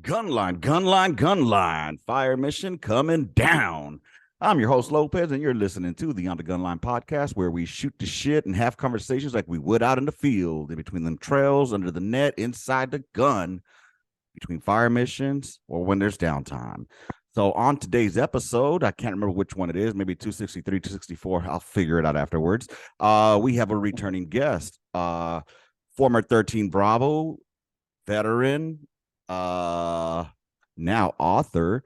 Gunline. Fire mission coming down. I'm your host, Lopez, and you're listening to the On the Gunline podcast, where we shoot the shit and have conversations like we would out in the field, in between them trails, under the net, inside the gun, between fire missions, or when there's downtime. So on today's episode, I can't remember which one it is, maybe 263, 264. I'll figure it out afterwards. We have a returning guest, former 13 Bravo veteran, now author,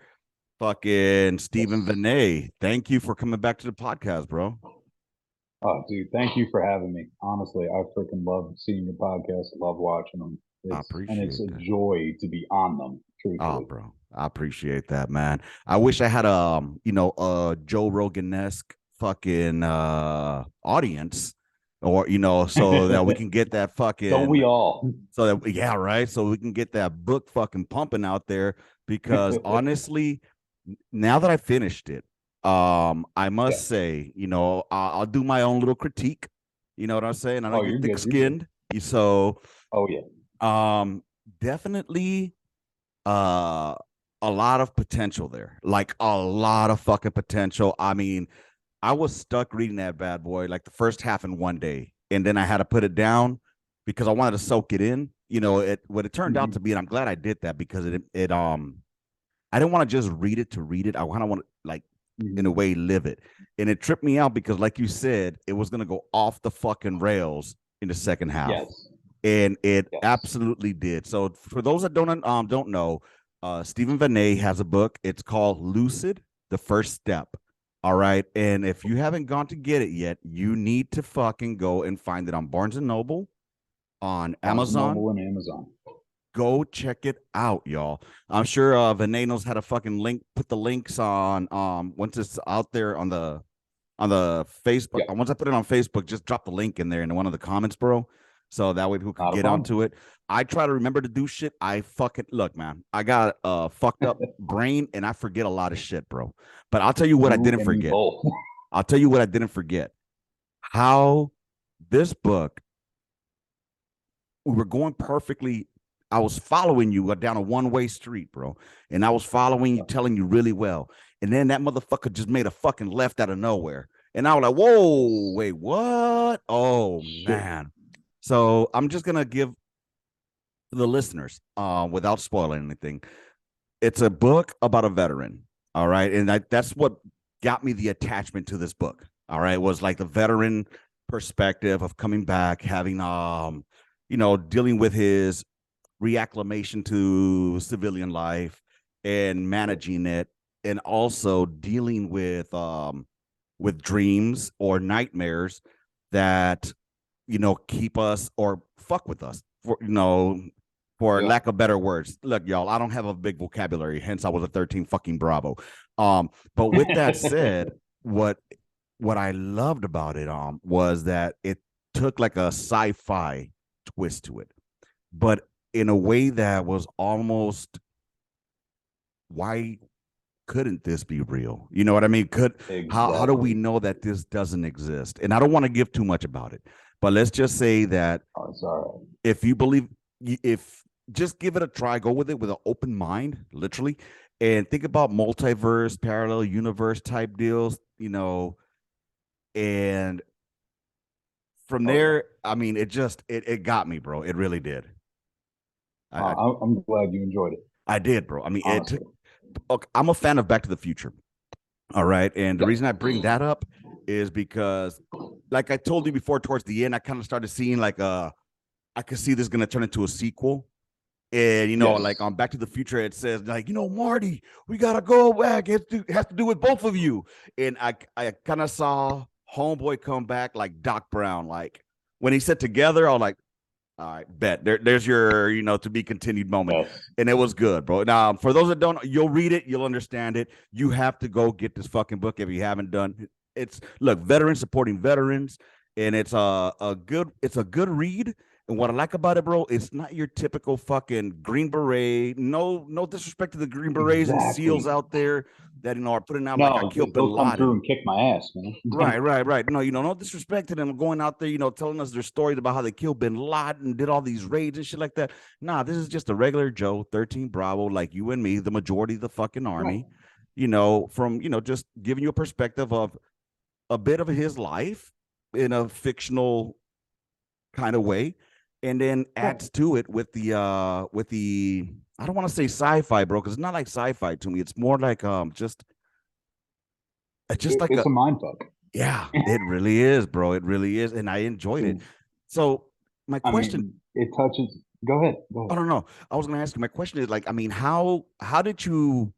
fucking Steven Venet. Thank you for coming back to the podcast, bro. Oh, dude, thank you for having me. Honestly, I freaking love seeing your podcast. I love watching them. It's a joy to be on them. Truthfully. Oh, bro, I appreciate that, man. I wish I had a Joe Rogan-esque fucking audience, or so that we can get that fucking. Don't we all? So that yeah, right. So we can get that book fucking pumping out there, because honestly, now that I finished it, I must say, I'll do my own little critique. You know what I'm saying? I don't get thick-skinned. So, definitely, a lot of potential there. Like a lot of fucking potential. I mean, I was stuck reading that bad boy like the first half in one day, and then I had to put it down because I wanted to soak it in. What it turned out to be, and I'm glad I did that, because I didn't want to just read it to read it. I kind of want to, like, in a way, live it. And it tripped me out because, like you said, it was going to go off the fucking rails in the second half. Yes. And it absolutely did. So for those that don't know, Steven Venet has a book. It's called Lucid, The First Step. All right. And if you haven't gone to get it yet, you need to fucking go and find it on Barnes & Noble, on Amazon. Noble and Amazon. Go check it out, y'all. I'm sure Venet knows how to fucking put the links on once it's out there on the Facebook. Once I put it on Facebook, just drop the link in there in one of the comments, bro. So that way people can get onto it. I try to remember to do shit. I fucking look, man. I got a fucked up brain and I forget a lot of shit, bro. But I'll tell you what I didn't forget. I'll tell you what I didn't forget. How this book, we were going perfectly. I was following you down a one-way street, bro. And I was following you, telling you really well. And then that motherfucker just made a fucking left out of nowhere. And I was like, whoa, wait, what? Oh, man. So I'm just going to give the listeners, without spoiling anything, it's a book about a veteran, all right? And that's what got me the attachment to this book, all right? It was like the veteran perspective of coming back, having, dealing with his reacclimation to civilian life and managing it, and also dealing with dreams or nightmares that keep us or fuck with us, for lack of better words. Look, y'all, I don't have a big vocabulary, hence I was a 13 fucking Bravo. But with that said, what I loved about it was that it took like a sci-fi twist to it, but in a way that was almost, why couldn't this be real? You know what I mean? How do we know that this doesn't exist? And I don't want to give too much about it, but let's just say that if you believe, just give it a try, go with it with an open mind, literally, and think about multiverse, parallel universe type deals, and from there, I mean, it got me, bro. It really did. I'm glad you enjoyed it. I did, bro. I mean, I'm a fan of Back to the Future. All right. And the reason I bring that up is because, like I told you before, towards the end, I kind of started seeing like I could see this going to turn into a sequel. And, like on Back to the Future, it says like, Marty, we got to go back. It has to do with both of you. And I kind of saw Homeboy come back like Doc Brown. Like when he said together, I was like, all right, bet. There's your, to be continued moment. And it was good, bro. Now, for those that don't, you'll read it, you'll understand it. You have to go get this fucking book if you haven't done. It's veterans supporting veterans, and it's a good read. And what I like about it, bro, it's not your typical fucking Green Beret. No disrespect to the Green Berets and SEALs out there that, you know, are putting out like I killed Bin they'll come through Laden. and kick my ass, man. Right. No, you know, no disrespect to them going out there, you know, telling us their stories about how they killed Bin Laden and did all these raids and shit like that. Nah, this is just a regular Joe, 13 Bravo, like you and me, the majority of the fucking army, you know, from, you know, just giving you a perspective of a bit of his life in a fictional kind of way, and then adds to it with the I don't want to say sci-fi, bro, because it's not like sci-fi to me. It's more like just like it's a mind fuck. Yeah, it really is, bro. It really is, and I enjoyed it. So my question, it touches. Go ahead. I don't know. I was gonna ask you. My question is like, I mean, how did you?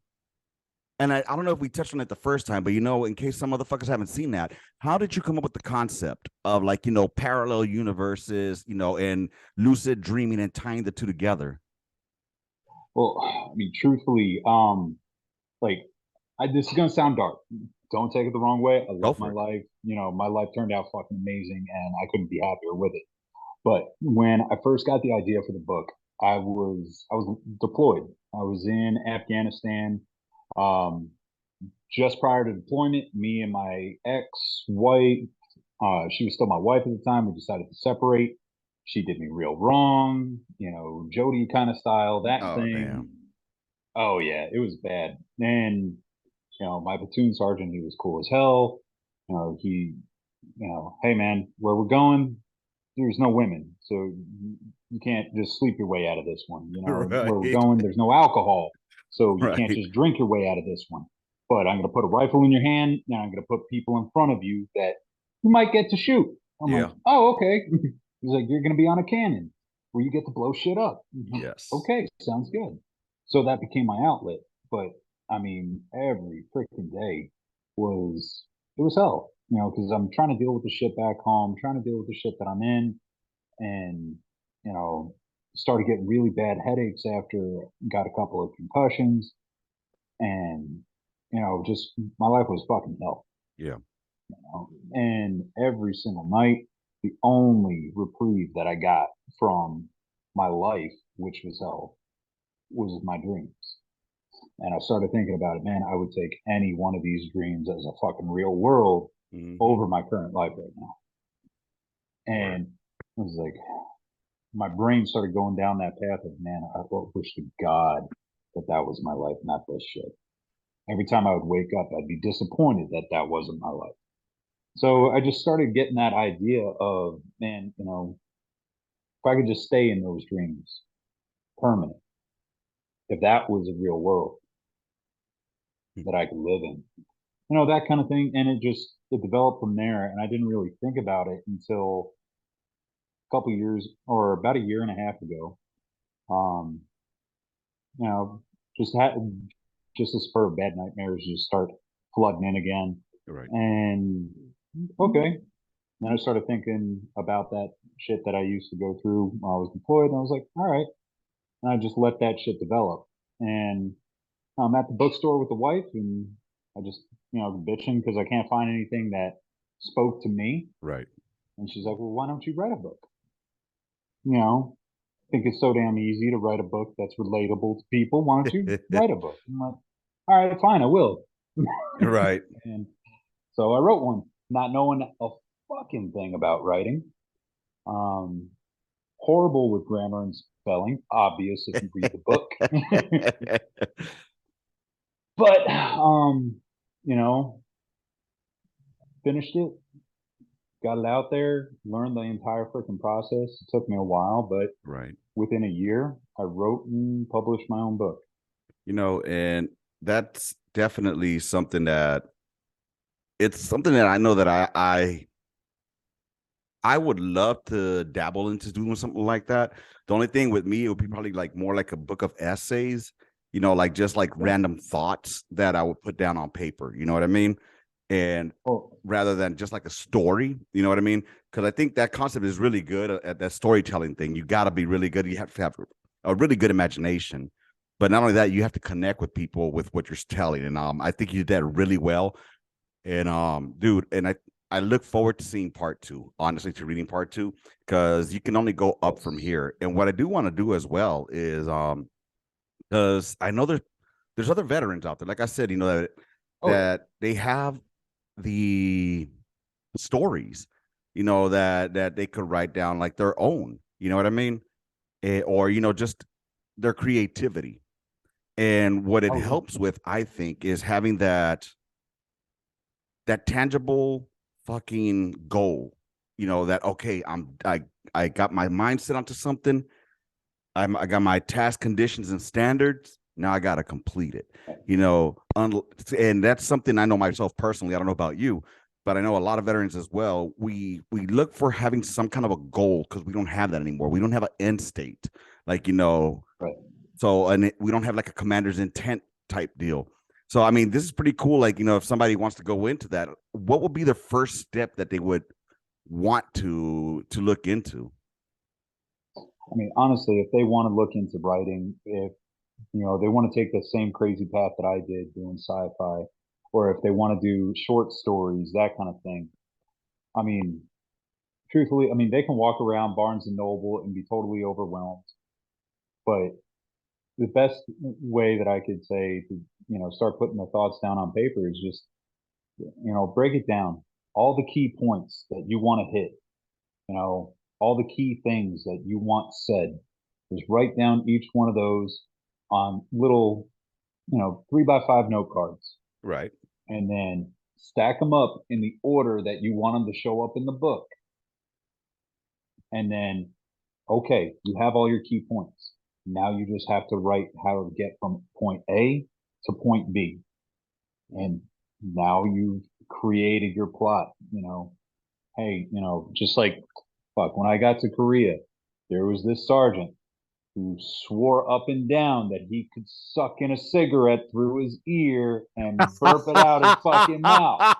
And I don't know if we touched on it the first time, but you know, in case some motherfuckers haven't seen that, how did you come up with the concept of like, you know, parallel universes, you know, and lucid dreaming and tying the two together? Well, I mean, truthfully, like, this is gonna sound dark. Don't take it the wrong way. I love my life. You know, my life turned out fucking amazing, and I couldn't be happier with it. But when I first got the idea for the book, I was deployed. I was in Afghanistan. Um, just prior to deployment, me and my ex-wife, she was still my wife at the time. We decided to separate. She did me real wrong, you know, Jody kind of style, that thing. Damn. Oh yeah, it was bad. And you know, my platoon sergeant, he was cool as hell. You know, hey man, where we're going, there's no women, so you can't just sleep your way out of this one. You know, right. Where we're going, there's no alcohol, so you can't just drink your way out of this one. But I'm going to put a rifle in your hand, and I'm going to put people in front of you that you might get to shoot. I'm like, oh, okay. He's like, you're going to be on a cannon where you get to blow shit up. Yes. Okay, sounds good. So that became my outlet. But I mean, every freaking day was hell. You know, because I'm trying to deal with the shit back home, trying to deal with the shit that I'm in, and you know, started getting really bad headaches after got a couple of concussions, and you know, just my life was fucking hell. Yeah. You know? And every single night, the only reprieve that I got from my life, which was hell, was my dreams. And I started thinking about it, man, I would take any one of these dreams as a fucking real world over my current life right now. And I was like, my brain started going down that path of, man, I wish to God that was my life, not this shit. Every time I would wake up, I'd be disappointed that wasn't my life. So I just started getting that idea of, man, you know, if I could just stay in those dreams permanent, if that was a real world that I could live in, you know, that kind of thing. And it developed from there. And I didn't really think about it until a couple years or about a year and a half ago. You know, just a spur of bad nightmares just start flooding in again. Right. And okay. Then I started thinking about that shit that I used to go through while I was deployed. And I was like, all right. And I just let that shit develop. And I'm at the bookstore with the wife, and I just, you know, bitching because I can't find anything that spoke to me. Right. And she's like, well, why don't you write a book? You know, I think it's so damn easy to write a book that's relatable to people. Why don't you write a book? I'm like, all right, fine, I will. Right. And so I wrote one, not knowing a fucking thing about writing. Horrible with grammar and spelling, obvious if you read the book. But you know, finished it, got it out there, learned the entire freaking process. It took me a while, but within a year, I wrote and published my own book. You know, and that's definitely something that I know that I would love to dabble into doing something like that. The only thing with me, it would be probably like more like a book of essays, you know, like just like random thoughts that I would put down on paper. You know what I mean? And rather than just like a story, you know what I mean? Because I think that concept is really good at that storytelling thing. You got to be really good. You have to have a really good imagination. But not only that, you have to connect with people with what you're telling. And I think you did that really well. And dude, and I look forward to seeing part 2, honestly, to reading part 2, because you can only go up from here. And what I do want to do as well is because I know there's other veterans out there, like I said, that that they have the stories, that they could write down like their own, you know what I mean? Or just their creativity. And what it helps with, I think, is having that tangible fucking goal, that okay, I got my mindset onto something. I got my task conditions and standards. Now I got to complete it, and that's something I know myself personally. I don't know about you, but I know a lot of veterans as well. We look for having some kind of a goal because we don't have that anymore. We don't have an end state, like Right. so, and we don't have like a commander's intent type deal. So, I mean, this is pretty cool. Like, if somebody wants to go into that, what would be the first step that they would want to look into? I mean, honestly, if they want to look into writing, if they want to take the same crazy path that I did doing sci-fi, or if they want to do short stories, that kind of thing. I mean, truthfully, I mean, they can walk around Barnes and Noble and be totally overwhelmed. But the best way that I could say to, start putting the thoughts down on paper is just, break it down. All the key points that you want to hit, all the key things that you want said. Just write down each one of those on little, 3x5 note cards, Right. and then stack them up in the order that you want them to show up in the book. And then, okay, you have all your key points. Now you just have to write how to get from point A to point B. And now you've created your plot, Hey, just like, fuck, when I got to Korea, there was this sergeant who swore up and down that he could suck in a cigarette through his ear and burp it out his fucking mouth.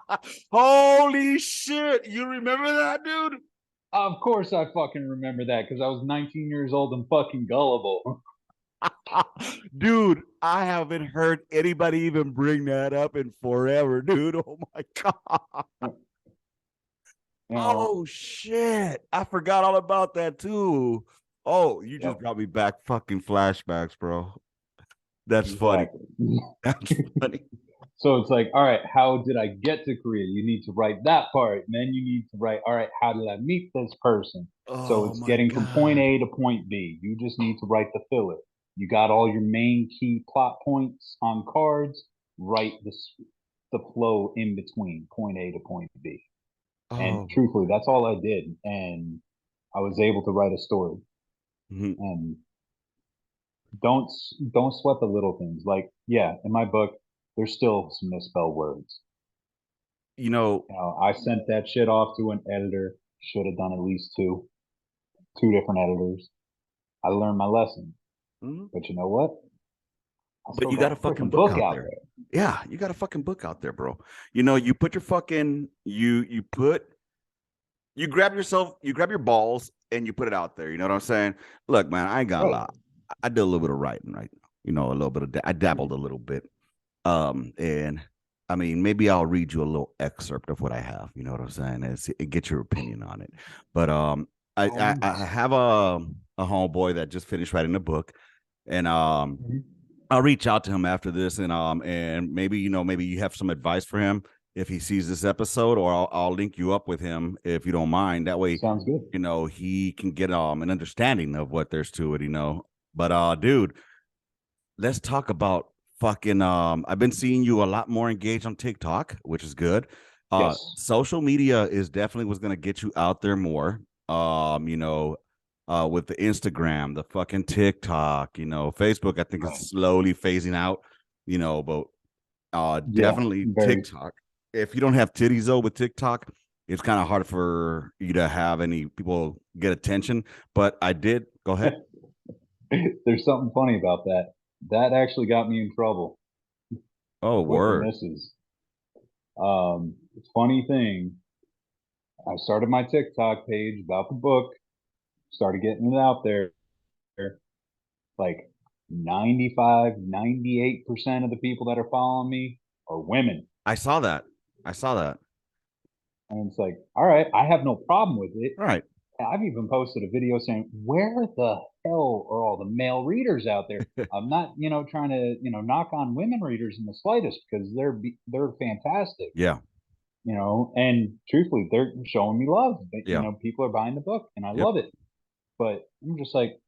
Holy shit. You remember that, dude? Of course I fucking remember that because I was 19 years old and fucking gullible. Dude, I haven't heard anybody even bring that up in forever, dude. Oh my God. Oh shit. I forgot all about that too. Oh, you just got me back fucking flashbacks, bro. That's funny. That's funny. So it's like, all right, how did I get to Korea? You need to write that part. And then you need to write, all right, how did I meet this person? So Oh it's my getting from point God. A to point B. You just need to write the filler. You got all your main key plot points on cards. Write the flow in between point A to point B. And Oh. truthfully, that's all I did. And I was able to write a story. Mhm. And don't don't sweat the little things. Like, yeah, in my book, there's still some misspelled words. I sent that shit off to an editor. Should have done at least two different editors. I learned my lesson. Mhm. But you know what? I But still you got got a a fucking freaking book book out out there. there. Yeah, you got a fucking book out there, bro. You put your fucking you grab your balls and you put it out there. You know what I'm saying? Look, man, I ain't gonna lie. I did a little bit of writing right now. A little bit of I dabbled a little bit. And I mean, maybe I'll read you a little excerpt of what I have. You know what I'm saying? And get your opinion on it. But I have a homeboy that just finished writing a book, and I'll reach out to him after this, and maybe you have some advice for him if he sees this episode, or I'll link you up with him if you don't mind. That way, Sounds good. he can get an understanding of what there's to it. But dude, let's talk about fucking I've been seeing you a lot more engaged on TikTok, which is good. Yes. Social media is definitely what's gonna get you out there more. With the Instagram, the fucking TikTok, Facebook, I think is slowly phasing out, but definitely TikTok. If you don't have titties though with TikTok, it's kind of hard for you to have any people get attention. But I did go ahead. There's something funny about that. That actually got me in trouble Oh, with the word. missus. Funny thing, I started my TikTok page about the book, started getting it out there. Like 95, 98% of the people that are following me are women. I saw that. I saw that. And it's like, all right, I have no problem with it. Right. I've even posted a video saying, where the hell are all the male readers out there? I'm not, trying to, knock on women readers in the slightest because they're fantastic, Yeah. and truthfully, they're showing me love. Yeah. People are buying the book and I Yep. love it. But I'm just like,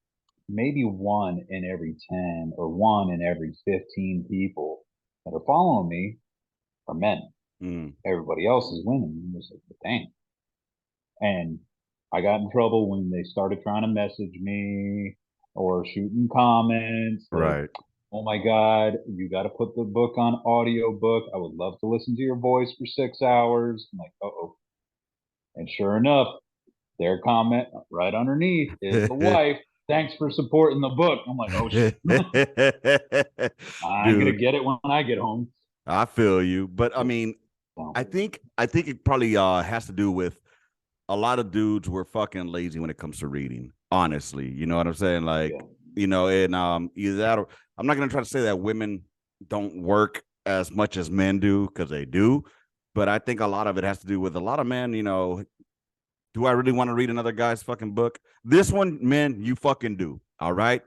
maybe one in every 10 or one in every 15 people that are following me are men. Mm. Everybody else is women. I'm just like, dang. And I got in trouble when they started trying to message me or shooting comments like, Right. oh my God, you got to put the book on audiobook. I would love to listen to your voice for 6 hours. I'm like, oh. And sure enough, their comment right underneath is the wife. Thanks for supporting the book. I'm like, oh shit. I'm gonna Dude, get it when I get home. I feel you. But I mean, So, I think it probably has to do with a lot of dudes were fucking lazy when it comes to reading. Honestly, you know what I'm saying? Like, yeah. and either that or I'm not gonna try to say that women don't work as much as men do because they do, but I think a lot of it has to do with a lot of men. Do I really want to read another guy's fucking book? This one, man, you fucking do. All right,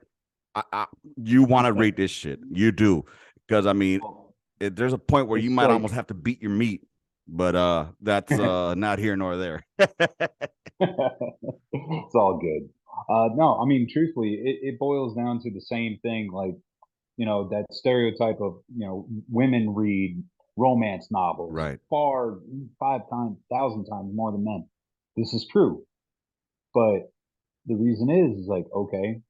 I, you want to read this shit, you do, because I mean, there's a point where you It's might like almost have to beat your meat, but that's not here nor there. it's all good. No, I mean, truthfully, it boils down to the same thing. Like, that stereotype of, women read romance novels Right. far 5 times, 1,000 times more than men. This is true. But the reason is like, okay,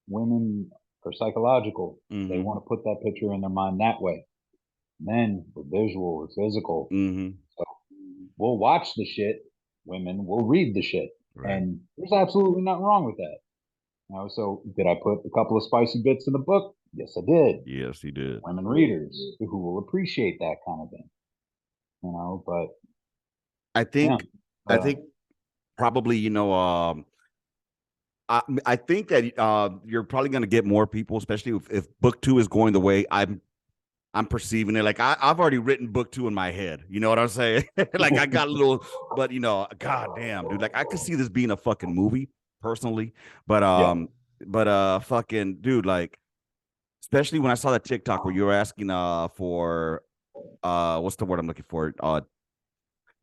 women are psychological. They Mm-hmm. want to put that picture in their mind that way. Men are visual or physical. Mm-hmm. So we'll watch the shit. Women will read the shit. Right. And there's absolutely nothing wrong with that. So did I put a couple of spicy bits in the book? Yes, I did. Yes, he did. Women readers who will appreciate that kind of thing. But I yeah. think. I think probably. I think that you're probably going to get more people, especially if book two is going the way I'm perceiving it. Like I've already written book two in my head. You know what I'm saying? Like I got a little, but god damn, dude. Like I could see this being a fucking movie personally, but Yeah. fucking dude, like especially when I saw that TikTok where you were asking for what's the word I'm looking for?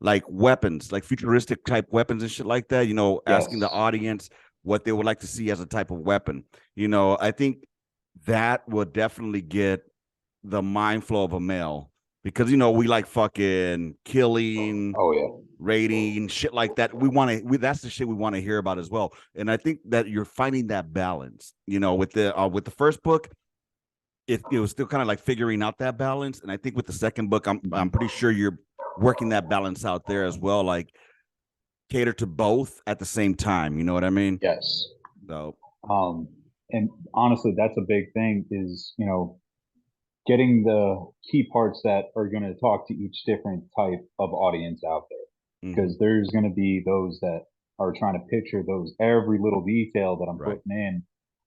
Like weapons, like futuristic type weapons and shit like that, asking the Yes. audience what they would like to see as a type of weapon. I think that would definitely get the mind flow of a male because we like fucking killing, Oh yeah. raiding, shit like that. That's the shit we want to hear about as well. And I think that you're finding that balance, with the first book, it was still kind of like figuring out that balance. And I think with the second book, I'm pretty sure you're working that balance out there as well, like cater to both at the same time. You know what I mean? Yes. So Um, and honestly, that's a big thing is, getting the key parts that are going to talk to each different type of audience out there. mm-hmm. Because there's going to be those that are trying to picture those every little detail that I'm Right. putting in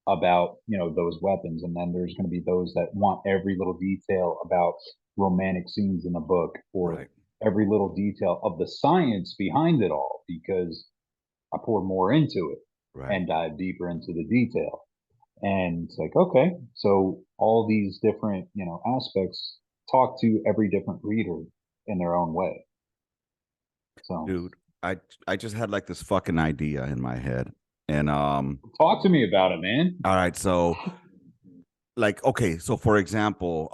about, those weapons. And then there's going to be those that want every little detail about romantic scenes in the book or Right. every little detail of the science behind it all because I pour more into it Right. and dive deeper into the detail. And it's like, okay, so all these different, aspects talk to every different reader in their own way. So Dude, I just had like this fucking idea in my head. And talk to me about it, man. all right, so like okay, so for example,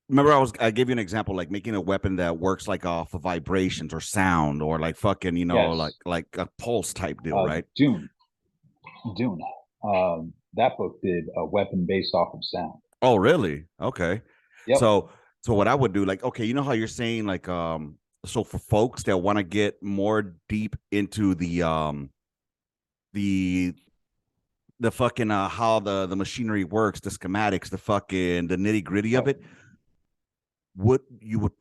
remember I gave you an example like making a weapon that works like off of vibrations or sound or like fucking, like Yes. a pulse type deal, right? Dune. Dune. That book did a weapon based off of sound. Oh, really? Okay. Yep. So what I would do, like, okay, you know how you're saying, like, so for folks that want to get more deep into the the fucking how the machinery works, the schematics, the nitty gritty of Right. it, what you would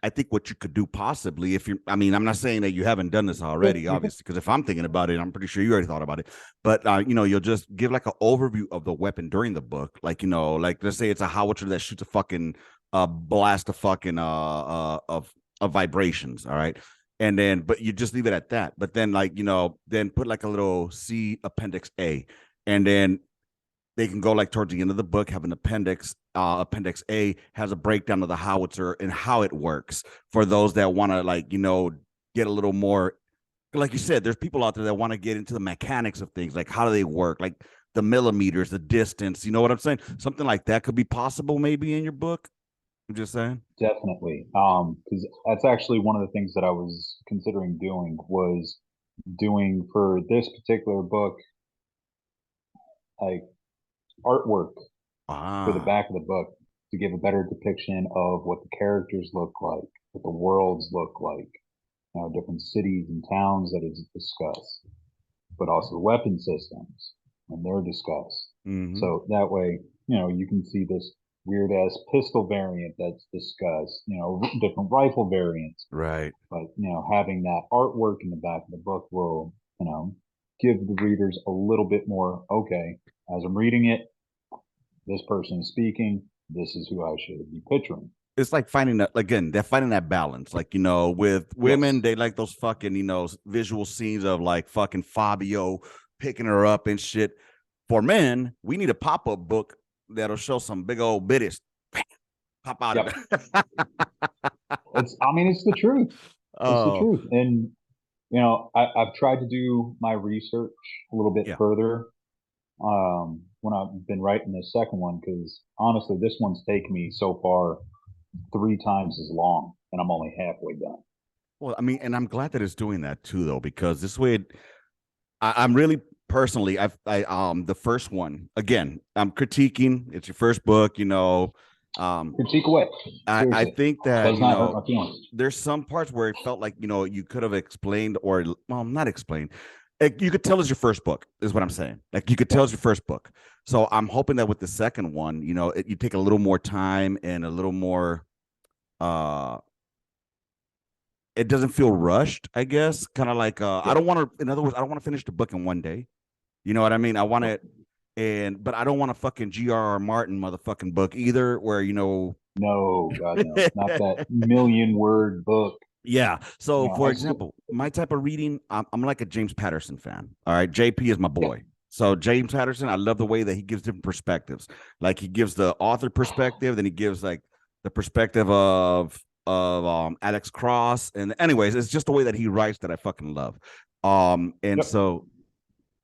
I think what you could do possibly if you I mean I'm not saying that you haven't done this already obviously because if I'm thinking about it I'm pretty sure you already thought about it but you'll just give like an overview of the weapon during the book like like let's say it's a howitzer that shoots a fucking blast of fucking of of vibrations. All right. And then, but you just leave it at that. But then, like, then put like a little C appendix A. And then they can go like towards the end of the book, have an appendix. Appendix A has a breakdown of the howitzer and how it works for those that want to, like, get a little more. Like you said, there's people out there that want to get into the mechanics of things, like how do they work, like the millimeters, the distance. You know what I'm saying? Something like that could be possible maybe in your book. I'm just saying. Definitely. Because that's actually one of the things that I was considering doing for this particular book, like artwork for the Ah, back of the book to give a better depiction of what the characters look like, what the worlds look like, different cities and towns that is discussed, but also the weapon systems and they're discussed. mm-hmm. So that way, you can see this weird ass pistol variant that's discussed, different rifle variants. Right. But, having that artwork in the back of the book will, give the readers a little bit more, okay, as I'm reading it, this person is speaking, this is who I should be picturing. It's like finding that, again, they're finding that balance. Like, with women, Yes. they like those fucking, visual scenes of like fucking Fabio picking her up and shit. For men, we need a pop-up book that'll show some big old bitties pop out of Yep. it. It's the truth. It's the Oh, truth. And, I've tried to do my research a little bit yeah. further when I've been writing this second one, because honestly, this one's taken me so far 3 times as long, and I'm only halfway done. Well, I mean, and I'm glad that it's doing that too, though, because this way, I'm really personally, the first one, again, I'm critiquing. It's your first book, Critique away. I Seriously. think that, Does not hurt my feelings. there's some parts where it felt like, you could have explained, or, well, not explained. You could tell it's your first book, is what I'm saying. Like, you could tell Yep. it's your first book. So I'm hoping that with the second one, you take a little more time and a little more, uh, it doesn't feel rushed, I guess. Kind of like, I Yep. don't want to, in other words, I don't want to finish the book in one day. You know what I mean? I want it, but I don't want a fucking G.R.R. Martin motherfucking book either, where, No, God, no. Not that million word book. yeah. So, for I still, example, my type of reading, I'm like a James Patterson fan. All right. JP is my yeah, boy. So, James Patterson, I love the way that he gives different perspectives. Like, he gives the author perspective, then he gives like the perspective of Alex Cross. And anyways, it's just the way that he writes that I fucking love. And yep. so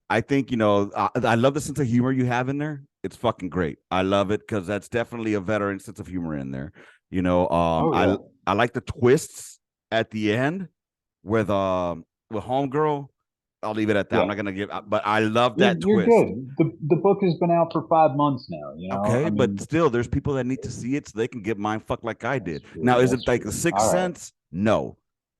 I think, I love the sense of humor you have in there. It's fucking great. I love it because that's definitely a veteran sense of humor in there. Oh, I yeah. I like the twists at the end with Homegirl. I'll leave it at that. I'm Yeah. not gonna give, but I love that You're twist. good. The book has been out for 5 months now, Okay, I but mean, still, there's people that need to see it so they can get mind fucked like I that's did. true. Now, is That's it like the true. Sixth All right. Sense? No,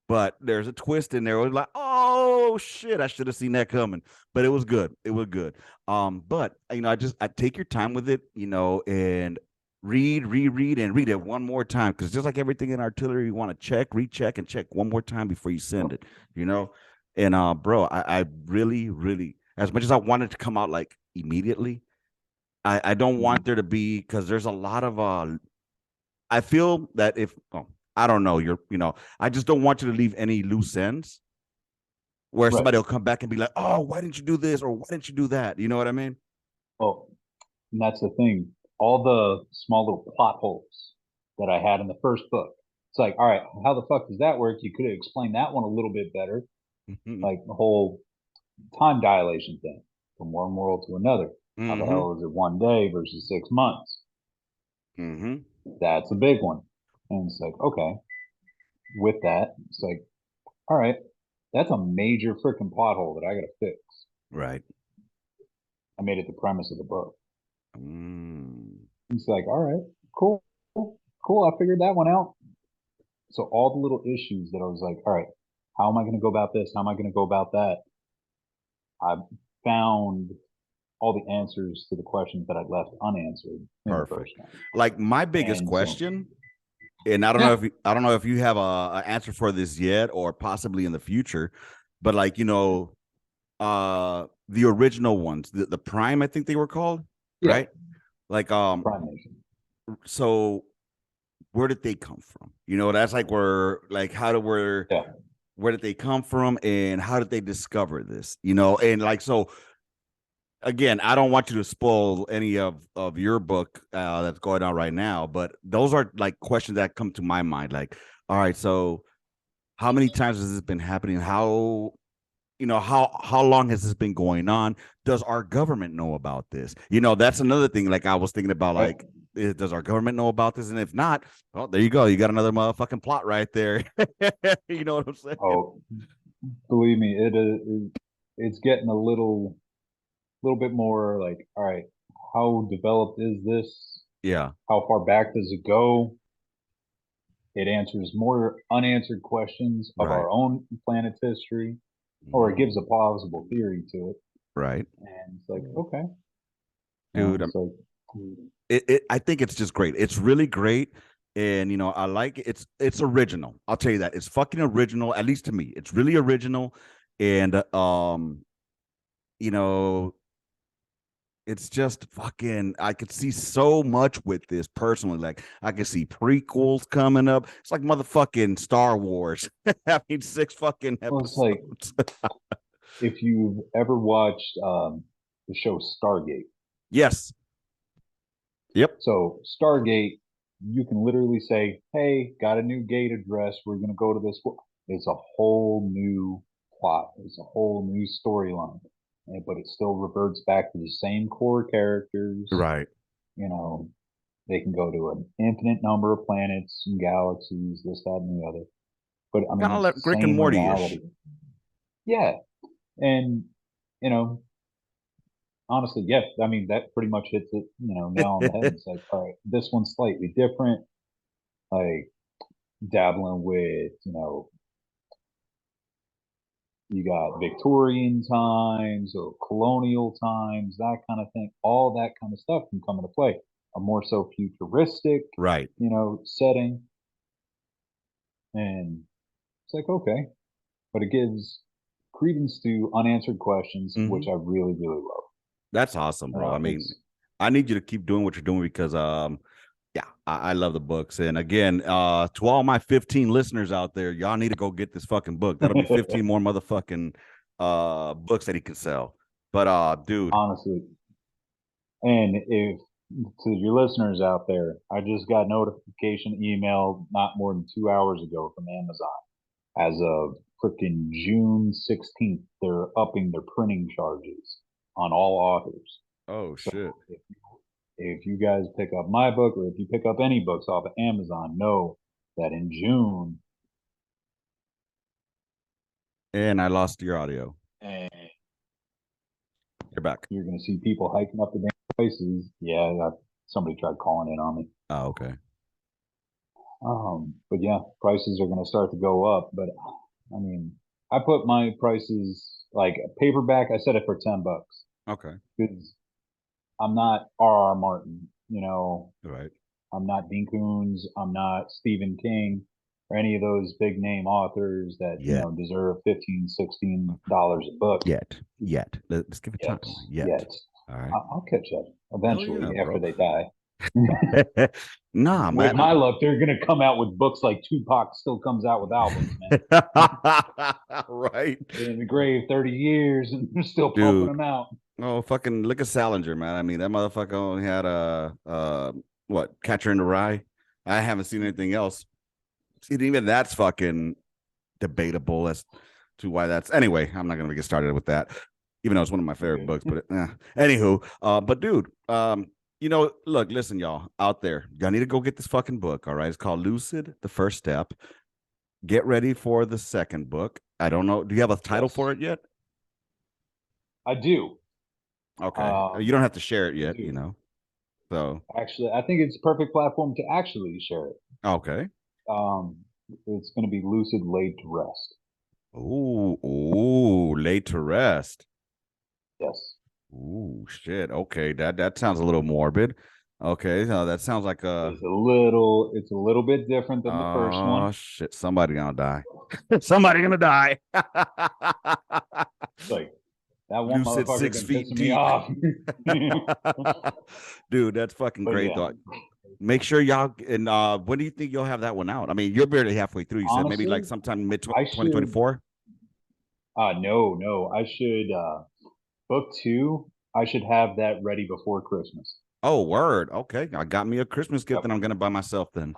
but there's a twist in there. It was like, oh shit, I should have seen that coming. But it was good. It was good. But I take your time with it, and reread, and read it one more time because just like everything in artillery, you want to check, recheck, and check one more time before you send it. You know, and bro, I really, really, as much as I wanted to come out like immediately. I don't want Mhm. there to be, because there's a lot of I feel that if, oh, I don't know, I just don't want you to leave any loose ends where Right. somebody will come back and be like, oh, why didn't you do this, or why didn't you do that? You know what I mean? Well, and that's the thing. All the small little plot holes that I had in the first book. It's like, all right, how the fuck does that work? You could have explained that one a little bit better. Mm-hmm. Like the whole time dilation thing from one world to another. How the Mm-hmm. hell is it one day versus 6 months? Mm-hmm. That's a big one. And it's like, okay, with that, it's like, all right, that's a major freaking plot hole that I got to fix. Right. I made it the premise of the book. Mm. It's like, all right, cool, cool. I figured that one out. So all the little issues that I was like, all right, how am I going to go about this? How am I going to go about that? I found all the answers to the questions that I'd left unanswered in the Perfect. first one. Like, my biggest And so, question, and yeah, I don't know if you have a answer for this yet, or possibly in the future, but like, the original ones, the Prime, I think they were called, yeah, right? Like, Prime Nation. so where did they come from? You know, that's like where, like, where did they come from and how did they discover this? You know, and like, so again, I don't want you to spoil any of your book that's going on right now, but those are like questions that come to my mind. Like, all right, so how many times has this been happening? How, you know, how long has this been going on? Does our government know about this? You know, that's another thing. Like I was thinking about, like, does our government know about this? And if not, well, there you go. You got another motherfucking plot right there. You know what I'm saying? Oh, believe me, it's getting a little bit more like, all right, how developed is this? Yeah. How far back does it go? It answers more unanswered questions of Right. our own planet's history, or it Mhm. gives a plausible theory to it. Right. And it's like, okay. Dude, It's like, I think it's just great. It's really great. And you know, I like it. It's original. I'll tell you that. It's fucking original, at least to me. It's really original. And you know, it's just fucking, I could see so much with this personally. Like I could see prequels coming up. It's like motherfucking Star Wars. I mean, 6 fucking well, it's like episodes. if you've ever watched the show Stargate. Yes. Yep. So Stargate, you can literally say, "Hey, got a new gate address. We're going to go to this." It's a whole new plot. It's a whole new storyline, but it still reverts back to the same core characters. Right. You know, they can go to an infinite number of planets and galaxies, this, that, and the other. But I Kind mean, of it's like the Rick and same Morty-ish. reality. Yeah, and you know, honestly, yeah, I mean that pretty much hits it, nail on the head. It's like, all right, this one's slightly different, like dabbling with, you got Victorian times or colonial times, that kind of thing. All that kind of stuff can come into play. A more so futuristic, Right. setting, and it's like, okay, but it gives credence to unanswered questions, which Hmm. I really, really love. That's awesome, bro. I mean, It's I need you to keep doing what you're doing because yeah, I love the books. And again, to all my 15 listeners out there, y'all need to go get this fucking book. That'll be 15 more motherfucking books that he can sell. But dude, honestly, and if to your listeners out there, I just got notification email not more than 2 hours ago from Amazon. As of freaking June 16th, they're upping their printing charges on all authors. oh So shit. if you guys pick up my book or if you pick up any books off of Amazon, know that in June, And I lost your audio. and You're back. you're going to see people hiking up the damn prices. Yeah, somebody tried calling in on me. Oh, okay. But yeah, prices are going to start to go up. But I mean, I put my prices like a paperback. I set it for $10 Okay. because I'm not R.R. Martin. All right. I'm not Dean Koontz. I'm not Stephen King or any of those big name authors that Yet. deserve $15, $16 a book. Yet. Let's give it time. Yet, Yet. yet. All right. I'll catch up Hell yeah, eventually after bro. they die. Nah, With man. my luck, they're gonna come out with books like Tupac still comes out with albums, man. Right. Been in the grave 30 years and they're still pumping Dude. them out. Oh, fucking look at Salinger, man. I mean, that motherfucker only had a what, Catcher in the Rye. I haven't seen anything else. See, even that's fucking debatable as to why that's. Anyway, I'm not gonna get started with that, even though it's one of my favorite books. But anywho, but dude, look, listen, y'all out there, y'all need to go get this fucking book. All right, it's called Lucid: The First Step. Get ready for the second book. I don't know. Do you have a title Yes, for it yet? I do. Okay, you don't have to share it I yet. do. So Actually, I think it's a perfect platform to actually share it. okay. Um, it's going to be Lucid Laid to Rest. Ooh, laid to rest. Yes. Ooh, shit. Okay, that sounds a little morbid. Okay, that sounds like a. It's a little bit different than the first Oh one. shit! Somebody gonna die. Somebody gonna die. It's like that one Lucid motherfucker six been feet pissing me deep. off. Dude, that's fucking But great yeah, though. Make sure y'all and when do you think you'll have that one out? I mean, you're barely halfway through. You said maybe like Honestly, sometime mid I should. 2024. No. I should book two. I should have that ready before Christmas. Oh, word. Okay. I got me a Christmas gift Yep. that I'm gonna buy myself then.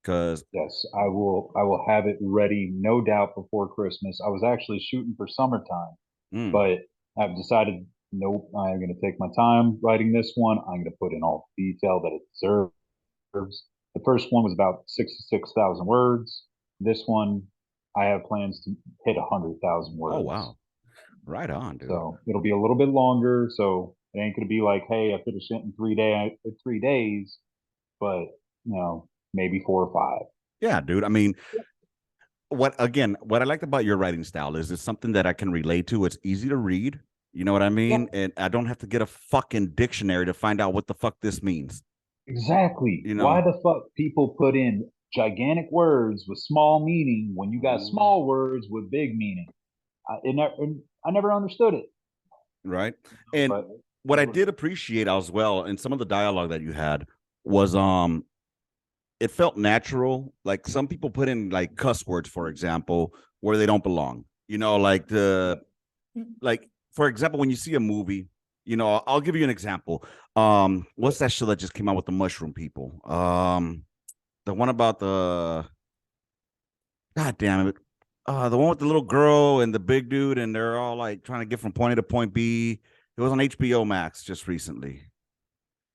Because Yes, I will. I will have it ready, no doubt, before Christmas. I was actually shooting for summertime, mm, but I've decided, nope. I'm going to take my time writing this one. I'm going to put in all the detail that it deserves. The first one was about 66,000 words. This one, I have plans to hit 100,000 oh words. wow. Right on, dude. So it'll be a little bit longer. So it ain't going to be like, hey, I finished it in 3 days, but maybe 4 or 5. Yeah, dude. I mean, what I liked about your writing style is it's something that I can relate to. It's easy to read. You know what I Yep. mean? And I don't have to get a fucking dictionary to find out what the fuck this means. Exactly. You Why know? the fuck people put in gigantic words with small meaning when you got Mm, small words with big meaning? I never understood it. right. And But what I did appreciate as well in some of the dialogue that you had was it felt natural. Like some people put in like cuss words, for example, where they don't belong. You know, like yeah. like for example, when you see a movie, you know, I'll give you an example. What's that show that just came out with the mushroom people? The one about the God damn it. The one with the little girl and the big dude, and they're all like trying to get from point A to point B. It was on HBO Max just recently.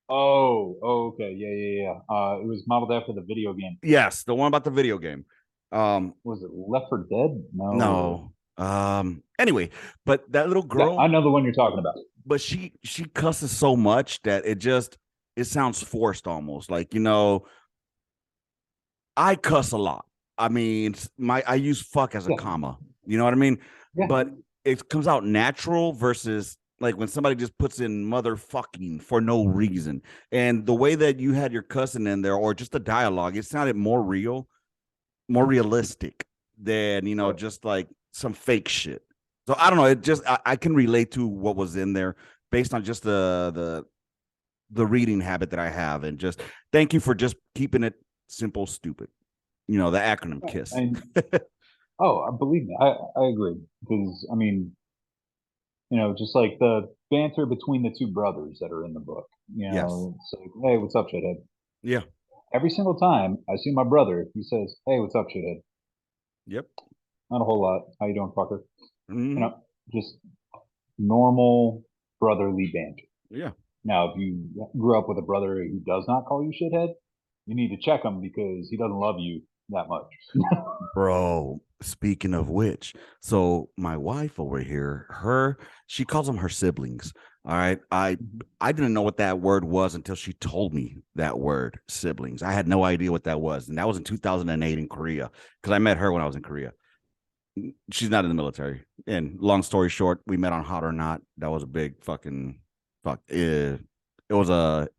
Oh, okay. Yeah. It was modeled after the video game. Yes, the one about the video game. Was it Left 4 Dead? No. No. Anyway, but that little Yeah, I girl, know the one you're talking about. but she cusses so much that it sounds forced almost. Like, you know, I cuss a lot. I mean, I use fuck as a Yeah, comma. You know what I mean? yeah. But it comes out natural versus like when somebody just puts in motherfucking for no reason. And the way that you had your cussing in there, or just the dialogue, it sounded more real, more realistic than, you know, Right. just like some fake shit. So I don't know. It just I can relate to what was in there based on just the reading habit that I have, and just thank you for just keeping it simple, stupid. You know, the acronym KISS. And believe me, I agree because I mean, just like the banter between the two brothers that are in the book. Yes. It's like, hey, what's up, shithead? Yeah. Every single time I see my brother, he says, "Hey, what's up, shithead?" Yep. Not a whole lot. How you doing, fucker? You Hmm. know, just normal brotherly banter. Yeah. Now, if you grew up with a brother who does not call you shithead, you need to check him because he doesn't love you that much. Bro, speaking of which, so my wife over here, she calls them her siblings. All right. I didn't know what that word was until she told me that word, siblings. I had no idea what that was. And that was in 2008 in Korea because I met her when I was in Korea. She's not in the military. And long story short, we met on Hot or Not. That was a big fucking fuck. It was a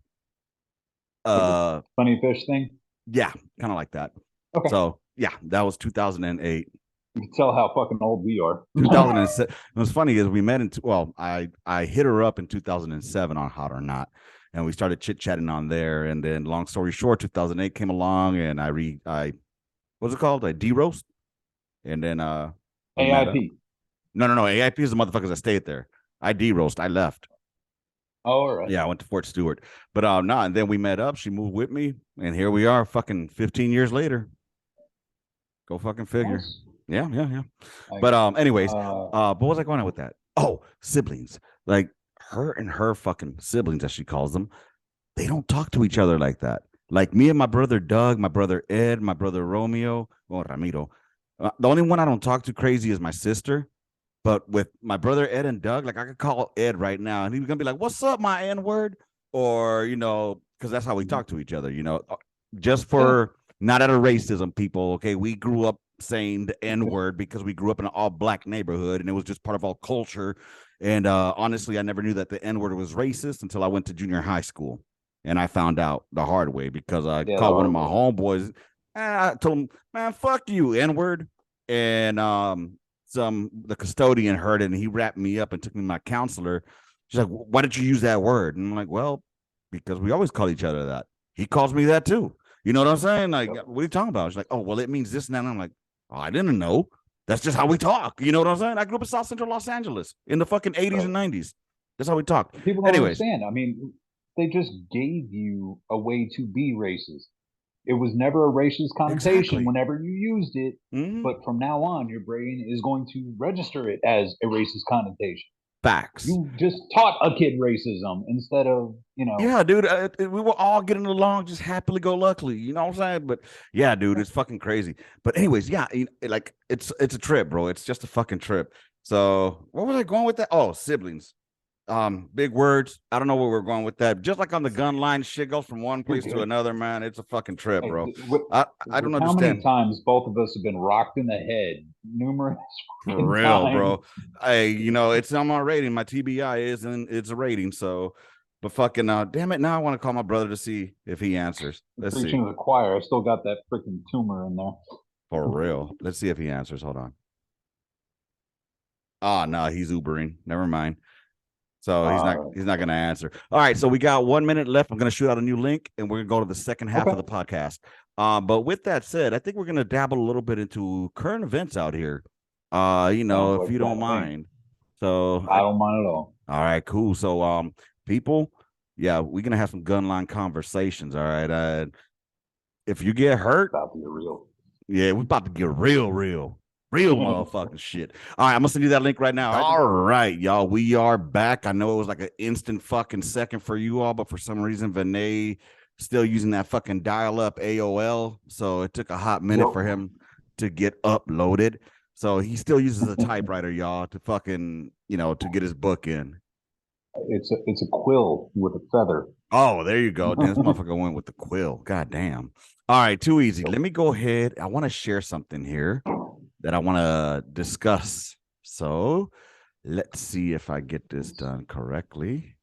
Like a uh funny fish thing. yeah, kind of like that. Okay. So yeah, that was 2008. You can tell how fucking old we are. 2007. What's funny is we met in well, I hit her up in 2007 on Hot or Not, and we started chit chatting on there. And then, long story short, 2008 came along, and I what's it called? I de-roast, and then we met up. AIP. No. AIP is the motherfuckers that stayed there. I de-roast. I left. Oh, all right. Yeah, I went to Fort Stewart, but no. And then we met up. She moved with me, and here we are, fucking 15 years later. Go fucking figure. Nice. Yeah. I, But anyways, uh, what was I going on with that? Oh, siblings. Like her and her fucking siblings, as she calls them, they don't talk to each other like that. Like me and my brother Doug, my brother Ed, my brother Romeo, or Ramiro. The only one I don't talk to crazy is my sister. But with my brother Ed and Doug, like I could call Ed right now and he's gonna be like, "What's up, my N word?" Or because that's how we talk to each other. Just yeah. for not out of racism, people. Okay, we grew up saying the N word because we grew up in an all black neighborhood and it was just part of our culture. And honestly, I never knew that the N word was racist until I went to junior high school, and I found out the hard way because I Yeah, the called one of hard my way. homeboys. I told him, "Man, fuck you, N word," and the custodian heard it and he wrapped me up and took me to my counselor. She's like, "Why did you use that word?" And I'm like, "Well, because we always call each other that." he calls me that too. You know what I'm saying? Like, what are you talking about? She's like, oh, well, it means this and that. And I'm like, oh, I didn't know. That's just how we talk. You know what I'm saying? I grew up in South Central Los Angeles in the fucking 80s and 90s. That's how we talk. People don't Anyways, understand. I mean, they just gave you a way to be racist. It was never a racist connotation exactly. whenever you used it, Mm-hmm. but from now on, your brain is going to register it as a racist connotation. Facts. You just taught a kid racism instead of, Yeah, dude, we were all getting along just happily go luckily. You know what I'm saying? But yeah, dude, it's fucking crazy. But anyways, yeah, like it's a trip, bro. It's just a fucking trip. So where was I going with that? Oh, siblings. Big words. I don't know where we're going with that. Just like on the gun line, shit goes from one place to another, man. It's a fucking trip, hey, bro. with, I don't with how many understand. times both of us have been rocked in the head numerous For real, times. bro. Hey, it's on my rating. My TBI is, and it's a rating. So, but fucking, damn it. Now I want to call my brother to see if he answers. Let's see. Preaching to the choir. I still got that freaking tumor in there. For real. Let's see if he answers. Hold on. Oh, no, he's Ubering. Never mind. So he's not going to answer. All right. So we got 1 minute left. I'm going to shoot out a new link and we're going to go to the second half of the podcast. But with that said, I think we're going to dabble a little bit into current events out here. If you don't mind. So I don't mind at all. All right, cool. So people, yeah, we're gonna have some gunline conversations. All right. If you get hurt, about to get real. Yeah, we're about to get real motherfucking shit. All right, I'm gonna send you that link right now. All right, y'all. We are back. I know it was like an instant fucking second for you all, but for some reason, Venet still using that fucking dial-up AOL. So it took a hot minute for him to get uploaded. So he still uses a typewriter, y'all, to fucking, to get his book in. It's a quill with a feather. Oh, there you go. Damn, this motherfucker went with the quill. God damn. All right, too easy. Let me go ahead. I want to share something here that I want to discuss. So let's see if I get this done correctly.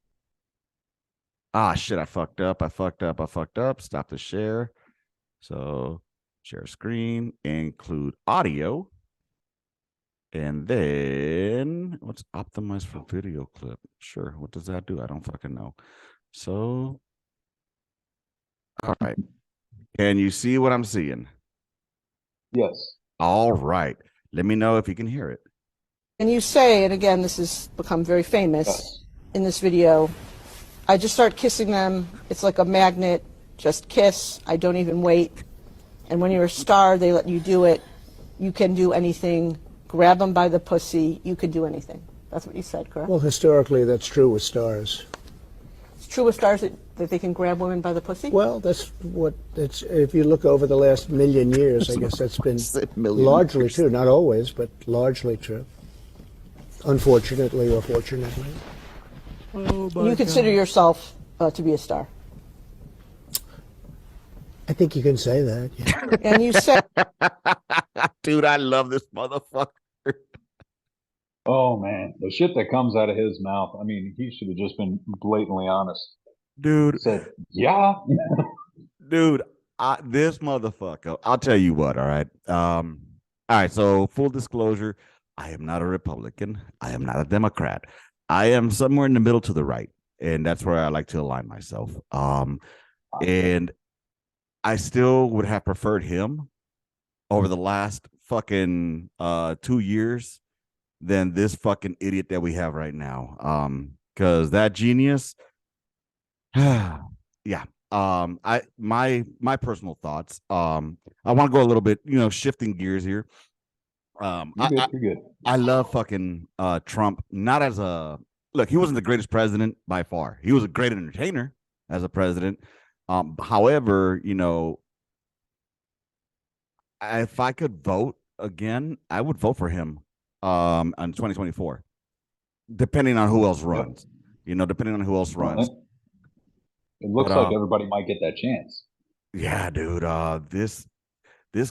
Ah, shit, I fucked up. Stop the share. So share screen, include audio. And then what's optimized for video clip? Sure. What does that do? I don't fucking know. So, all right. Can you see what I'm seeing? Yes. All right. Let me know if you can hear it. And you say, and again, this has become very famous in this video, I just start kissing them. It's like a magnet. Just kiss. I don't even wait. And when you're a star, they let you do it. You can do anything. Grab them by the pussy. You can do anything. That's what you said, correct? Well, historically, that's true with stars. It's true with stars that they can grab women by the pussy? Well, that's what it's. If you look over the last million years, I guess that's been largely true. Not always, but largely true. Unfortunately or fortunately. Oh, you consider yourself to be a star? I think you can say that. Yeah. And you said, dude, I love this motherfucker. Oh man, the shit that comes out of his mouth. I mean, he should have just been blatantly honest. Dude. He said, yeah. Dude, this motherfucker. I'll tell you what, all right. All right, so full disclosure, I am not a Republican. I am not a Democrat. I am somewhere in the middle to the right, and that's where I like to align myself. And I still would have preferred him over the last fucking 2 years than this fucking idiot that we have right now. Because that genius, yeah. My personal thoughts. I want to go a little bit, shifting gears here. You're good. I love fucking Trump. Not as a look, he wasn't the greatest president by far. He was a great entertainer as a president. However, if I could vote again, I would vote for him on 2024, depending on who else runs. Depending on who else runs. It looks like everybody might get that chance. Yeah, dude. This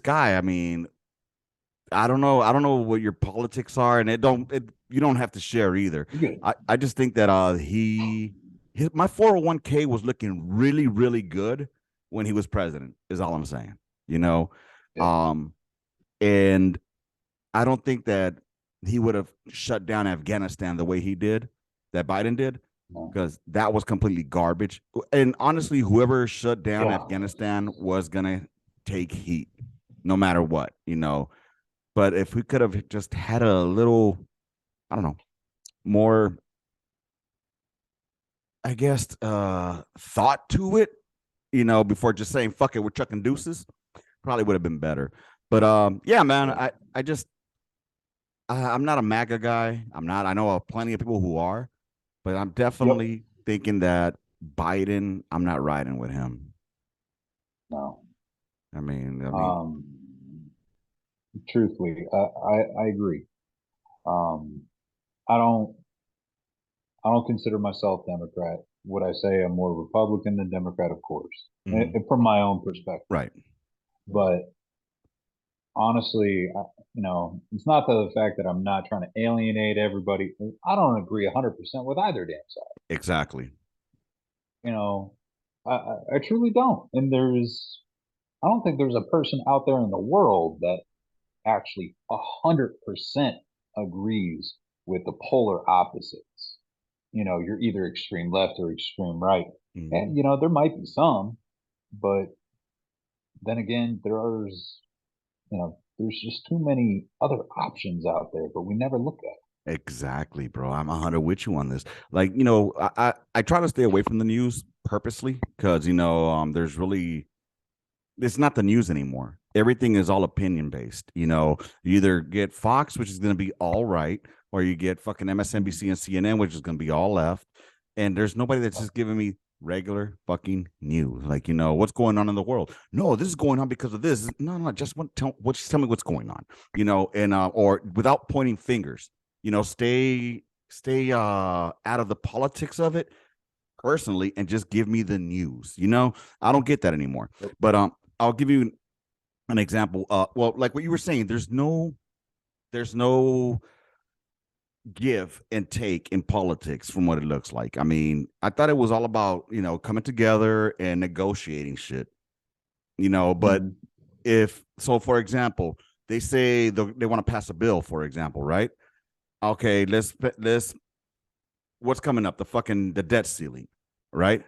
guy, I mean, I don't know what your politics are, and you don't have to share either. I just think that my 401k was looking really, really good when he was president, is all I'm saying. Yeah. And I don't think that he would have shut down Afghanistan the way he did, that Biden did. because that was completely garbage. And honestly, whoever shut down Yeah. Afghanistan was gonna take heat, no matter what, you know. But if we could have just had a little, I don't know, more, I guess, thought to it, you know, before just saying fuck it, we're chucking deuces, probably would have been better. But yeah, man, I'm not a MAGA guy. I'm not. I know plenty of people who are, but I'm definitely thinking that Biden, I'm not riding with him. No. I mean, Truthfully, I agree. I don't consider myself Democrat. Would I say I'm more Republican than Democrat? Of course, from my own perspective. Right. But honestly, it's not the fact that I'm not trying to alienate everybody. I don't agree 100% with either damn side. Exactly. I truly don't. And I don't think there's a person out there in the world that actually 100% agrees with the polar opposites. You're either extreme left or extreme right. And, there might be some, but then again, there's just too many other options out there, but we never look at it. Exactly, bro. I'm 100 with you on this. Like, I try to stay away from the news purposely because, there's really, it's not the news anymore. Everything is all opinion based. You either get Fox, which is going to be all right, or you get fucking MSNBC and CNN, which is going to be all left. And there's nobody that's just giving me regular fucking news. Like, what's going on in the world? No, this is going on because of this. No, just tell me what's going on, and or without pointing fingers, stay out of the politics of it personally and just give me the news. I don't get that anymore. But I'll give you an example. Well, like what you were saying, there's no give and take in politics from what it looks like. I mean, I thought it was all about, coming together and negotiating shit, but if so, for example, they say they want to pass a bill, for example, right? Okay, let's what's coming up? The debt ceiling, right?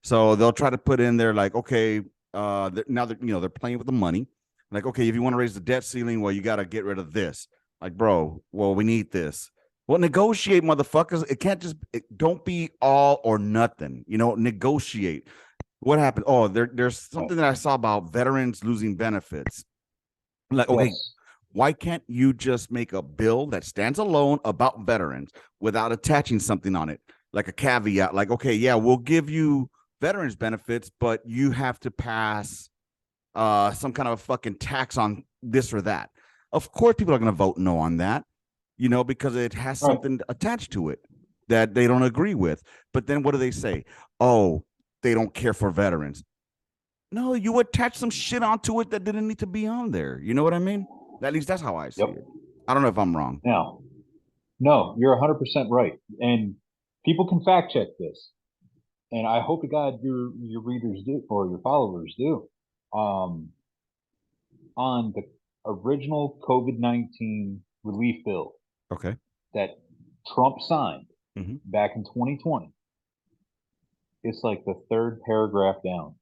So they'll try to put in there like, okay, now that they're playing with the money. Like, okay, if you want to raise the debt ceiling, well, you got to get rid of this. Like, bro, well, we need this. Well, negotiate, motherfuckers. It can't don't be all or nothing. Negotiate. What happened? Oh, there's something that I saw about veterans losing benefits. Like, okay, why can't you just make a bill that stands alone about veterans without attaching something on it, like a caveat? Like, okay, yeah, we'll give you veterans benefits, but you have to pass some kind of a fucking tax on this or that. Of course, people are going to vote no on that, because it has something attached to it that they don't agree with. But then what do they say? Oh, they don't care for veterans. No, you attach some shit onto it that didn't need to be on there. You know what I mean? At least that's how I see it. I don't know if I'm wrong. No, you're 100% right. And people can fact check this. And I hope to God your readers do, or your followers do. On the original COVID-19 relief bill, okay, that Trump signed back in 2020, it's like the third paragraph down.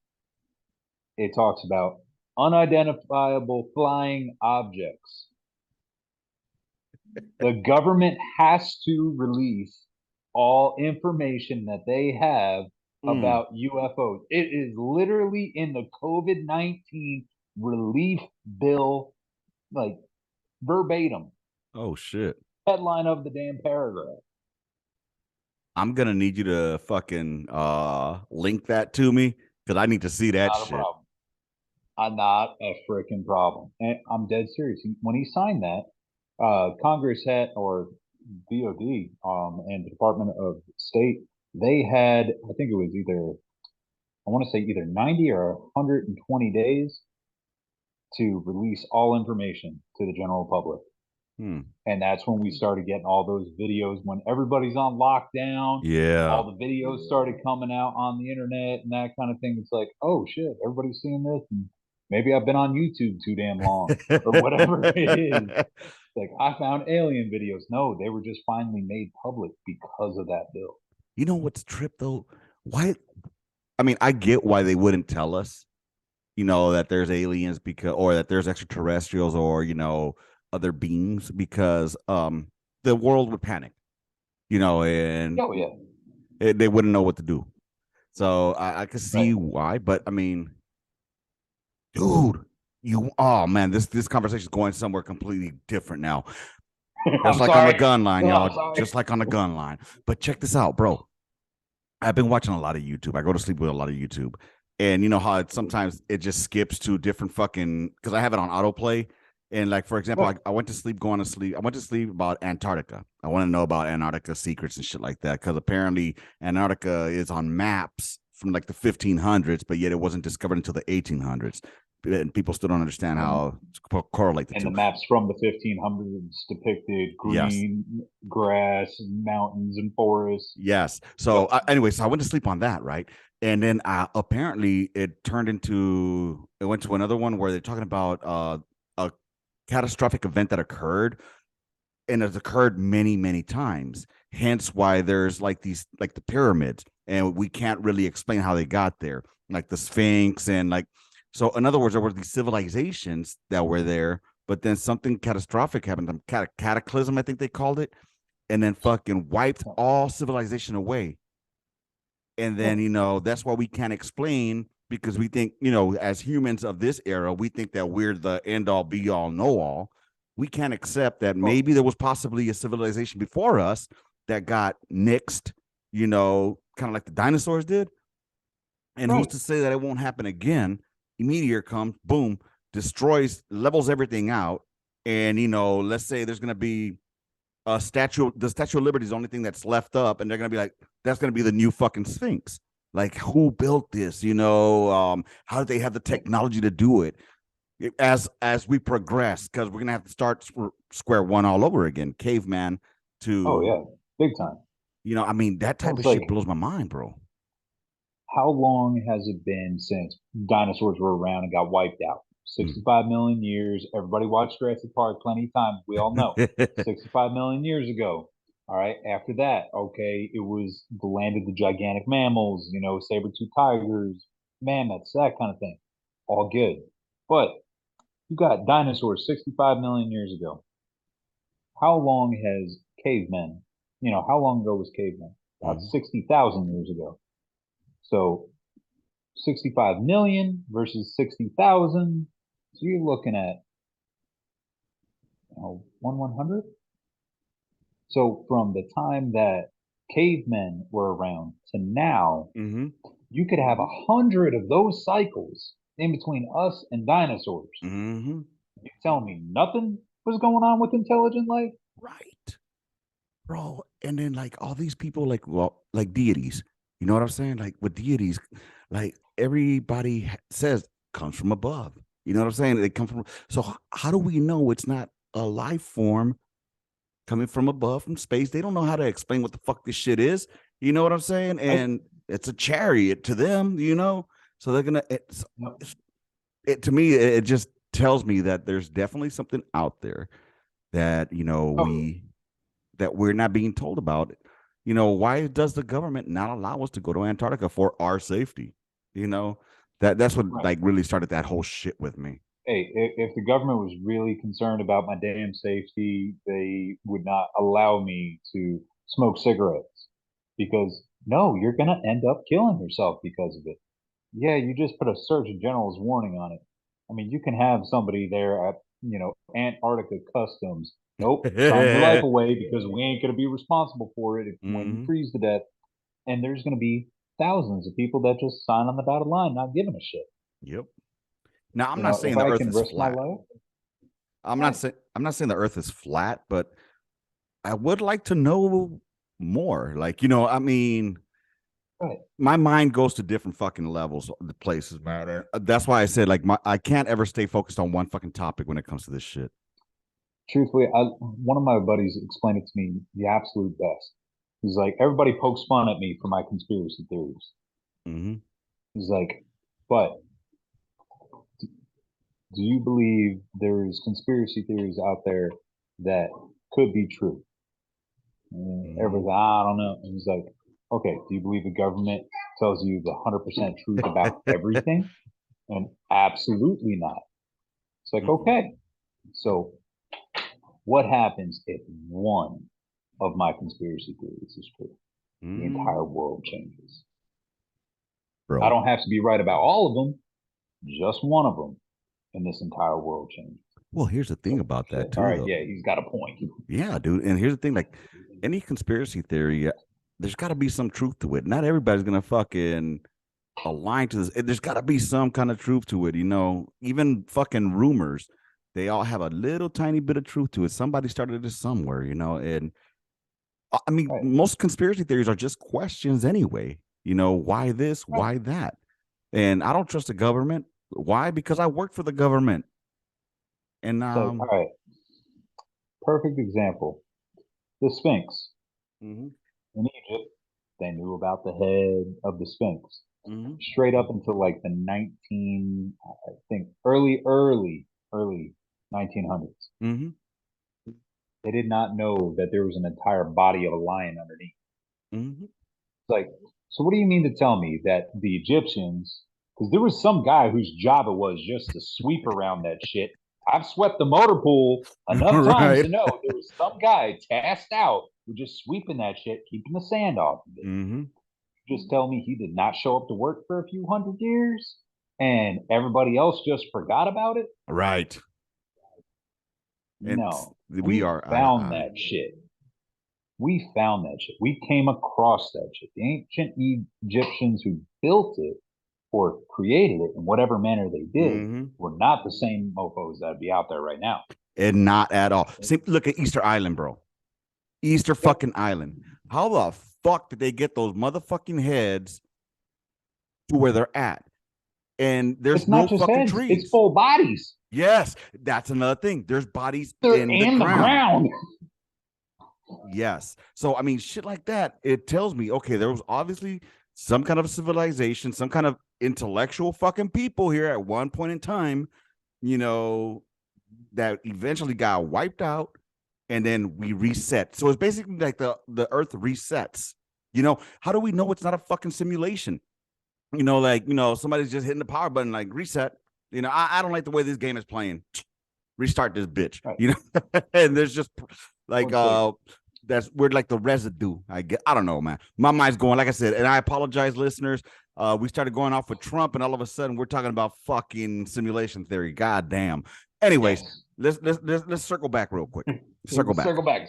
It talks about unidentifiable flying objects. The government has to release all information that they have about UFOs. It is literally in the COVID-19 relief bill, like verbatim. Oh, shit. Headline of the damn paragraph. I'm going to need you to fucking link that to me because I need to see that shit. Problem. Not a freaking problem. And I'm dead serious. When he signed that, Congress had, or DOD, and the Department of State, they had, I think it was I want to say either 90 or 120 days to release all information to the general public. And that's when we started getting all those videos when everybody's on lockdown. Yeah. All the videos started coming out on the internet and that kind of thing. It's like, oh shit, everybody's seeing this. And maybe I've been on YouTube too damn long or whatever it is. Like, I found alien videos. No, they were just finally made public because of that bill. You know what's trip though? Why? I mean, I get why they wouldn't tell us, that there's aliens because, or that there's extraterrestrials, or other beings, because the world would panic, and Oh yeah, they wouldn't know what to do. So I could see right. why, but I mean, dude, oh man, this conversation is going somewhere completely different now. Just I'm like on the sorry. gun line, No, I'm y'all. sorry. Just like on the gun line. But check this out, bro. I've been watching a lot of YouTube. I go to sleep with a lot of YouTube. And you know how sometimes it just skips to different fucking, because I have it on autoplay. And like, for example, Right. I went to sleep, going to sleep. I went to sleep about Antarctica. I want to know about Antarctica secrets and shit like that. Because apparently Antarctica is on maps from like the 1500s, but yet it wasn't discovered until the 1800s. And people still don't understand how to correlate the And two. the maps from the 1500s depicted Yes. green grass, and mountains, and forests. Yes. So anyway, so I went to sleep on that, right? And then apparently it went to another one where they're talking about a catastrophic event that occurred, and it's occurred many, many times. Hence why there's like these, like the pyramids, and we can't really explain how they got there, like the Sphinx, and like, so in other words, there were these civilizations that were there, but then something catastrophic happened, cataclysm, I think they called it, and then fucking wiped all civilization away. And then, that's why we can't explain, because we think, as humans of this era, we think that we're the end all be all know all. We can't accept that maybe there was possibly a civilization before us that got nixed, kind of like the dinosaurs did. And who's to say that it won't happen again? A meteor comes, boom, destroys, levels everything out. And, let's say there's going to be the Statue of Liberty is the only thing that's left up, and they're gonna be like, that's gonna be the new fucking Sphinx. Like, who built this? How did they have the technology to do it? As we progress, because we're gonna have to start square one all over again, caveman to. Oh yeah, big time. I mean, that type of shit blows my mind, bro. How long has it been since dinosaurs were around and got wiped out? 65 million years. Everybody watched Jurassic Park plenty of times. We all know. 65 million years ago. All right. After that, okay, it was the land of the gigantic mammals, saber-tooth tigers, mammoths, that kind of thing. All good. But you got dinosaurs 65 million years ago. How long has cavemen, how long ago was cavemen? About 60,000 years ago. So 65 million versus 60,000. So you're looking at 1/100. So from the time that cavemen were around to now, you could have 100 of those cycles in between us and dinosaurs. You tell me nothing was going on with intelligent life? Right, bro. And then like all these people, like, well, like deities. You know what I'm saying? Like with deities, like everybody says comes from above. You know what I'm saying? They come from. So how do we know it's not a life form coming from above, from space? They don't know how to explain what the fuck this shit is. You know what I'm saying? And it's a chariot to them. So they're gonna. To me, it just tells me that there's definitely something out there that that we're not being told about. Why does the government not allow us to go to Antarctica for our safety? That's what like really started that whole shit with me. Hey, if the government was really concerned about my damn safety, they would not allow me to smoke cigarettes, because no, you're gonna end up killing yourself because of it. Yeah, you just put a Surgeon General's warning on it. I mean, you can have somebody there at, Antarctica Customs. Nope, sign your life away because we ain't going to be responsible for it when you freeze to death. And there's going to be thousands of people that just sign on the dotted line, not giving a shit. Yep. Now, I'm not saying if the I Earth can is risk my flat. life, I'm not saying the Earth is flat, but I would like to know more. Like, I mean, my mind goes to different fucking levels, the places, man. That's why I said, like, I can't ever stay focused on one fucking topic when it comes to this shit. Truthfully, one of my buddies explained it to me the absolute best. He's like, everybody pokes fun at me for my conspiracy theories. He's like, but do you believe there's conspiracy theories out there that could be true? And everybody's like, I don't know. And he's like, okay, do you believe the government tells you the 100% truth about everything? And absolutely not. It's like, okay, so what happens if one of my conspiracy theories is true? The entire world changes. Bro. I don't have to be right about all of them, just one of them, and this entire world changes. Well, here's the thing about that too. All right, though. yeah, he's got a point. Yeah, dude. And here's the thing: like any conspiracy theory, there's got to be some truth to it. Not everybody's gonna fucking align to this. There's got to be some kind of truth to it. Even fucking rumors, they all have a little tiny bit of truth to it. Somebody started this somewhere, and I mean, Right. most conspiracy theories are just questions anyway. Why this? Right. Why that? And I don't trust the government. Why? Because I work for the government. And all right, perfect example: the Sphinx. Mm-hmm. In Egypt, they knew about the head of the Sphinx Mm-hmm. straight up until like the early 1900s. Mm-hmm. They did not know that there was an entire body of a lion underneath. Mm-hmm. It's like, so what do you mean to tell me that the Egyptians, because there was some guy whose job it was just to sweep around that shit. I've swept the motor pool enough times Right. to know there was some guy tasked out who just sweeping that shit, keeping the sand off of it. Mm-hmm. Just tell me he did not show up to work for a few hundred years and everybody else just forgot about it? Right. And No. we found that shit. We found that shit. We came across that shit. The ancient Egyptians who built it or created it in whatever manner they did were not the same mofos that'd be out there right now. And not at all. Look at Easter Island, bro. Easter fucking Island. How the fuck did they get those motherfucking heads to where they're at? And there's no fucking heads, trees. It's full bodies. Yes, that's another thing. There's bodies They're in the ground. ground. Yes. So, I mean, shit like that, it tells me, okay, there was obviously some kind of civilization, some kind of intellectual fucking people here at one point in time, that eventually got wiped out, and then we reset. So it's basically like the earth resets. How do we know it's not a fucking simulation? Somebody's just hitting the power button, like reset. I don't like the way this game is playing. Restart this bitch. Right. And there's just like that's weird, like the residue. I don't know, man. My mind's going, like I said, and I apologize, listeners. We started going off with Trump, and all of a sudden we're talking about fucking simulation theory. God damn. Anyways, let's circle back real quick. Circle back.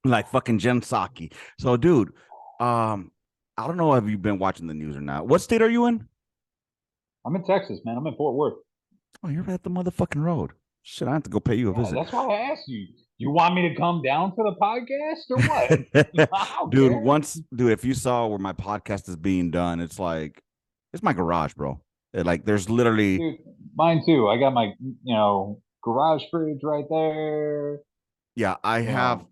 Like fucking Jen Psaki. So, dude, I don't know if you've been watching the news or not. What state are you in? I'm in Texas, man. I'm in Fort Worth. Oh, you're at the motherfucking road. Shit, I have to go pay you a visit. That's why I asked you. You want me to come down for the podcast or what? Dude, if you saw where my podcast is being done, it's like, it's my garage, bro. There's literally. Dude, mine too. I got my, garage fridge right there. Yeah, I have.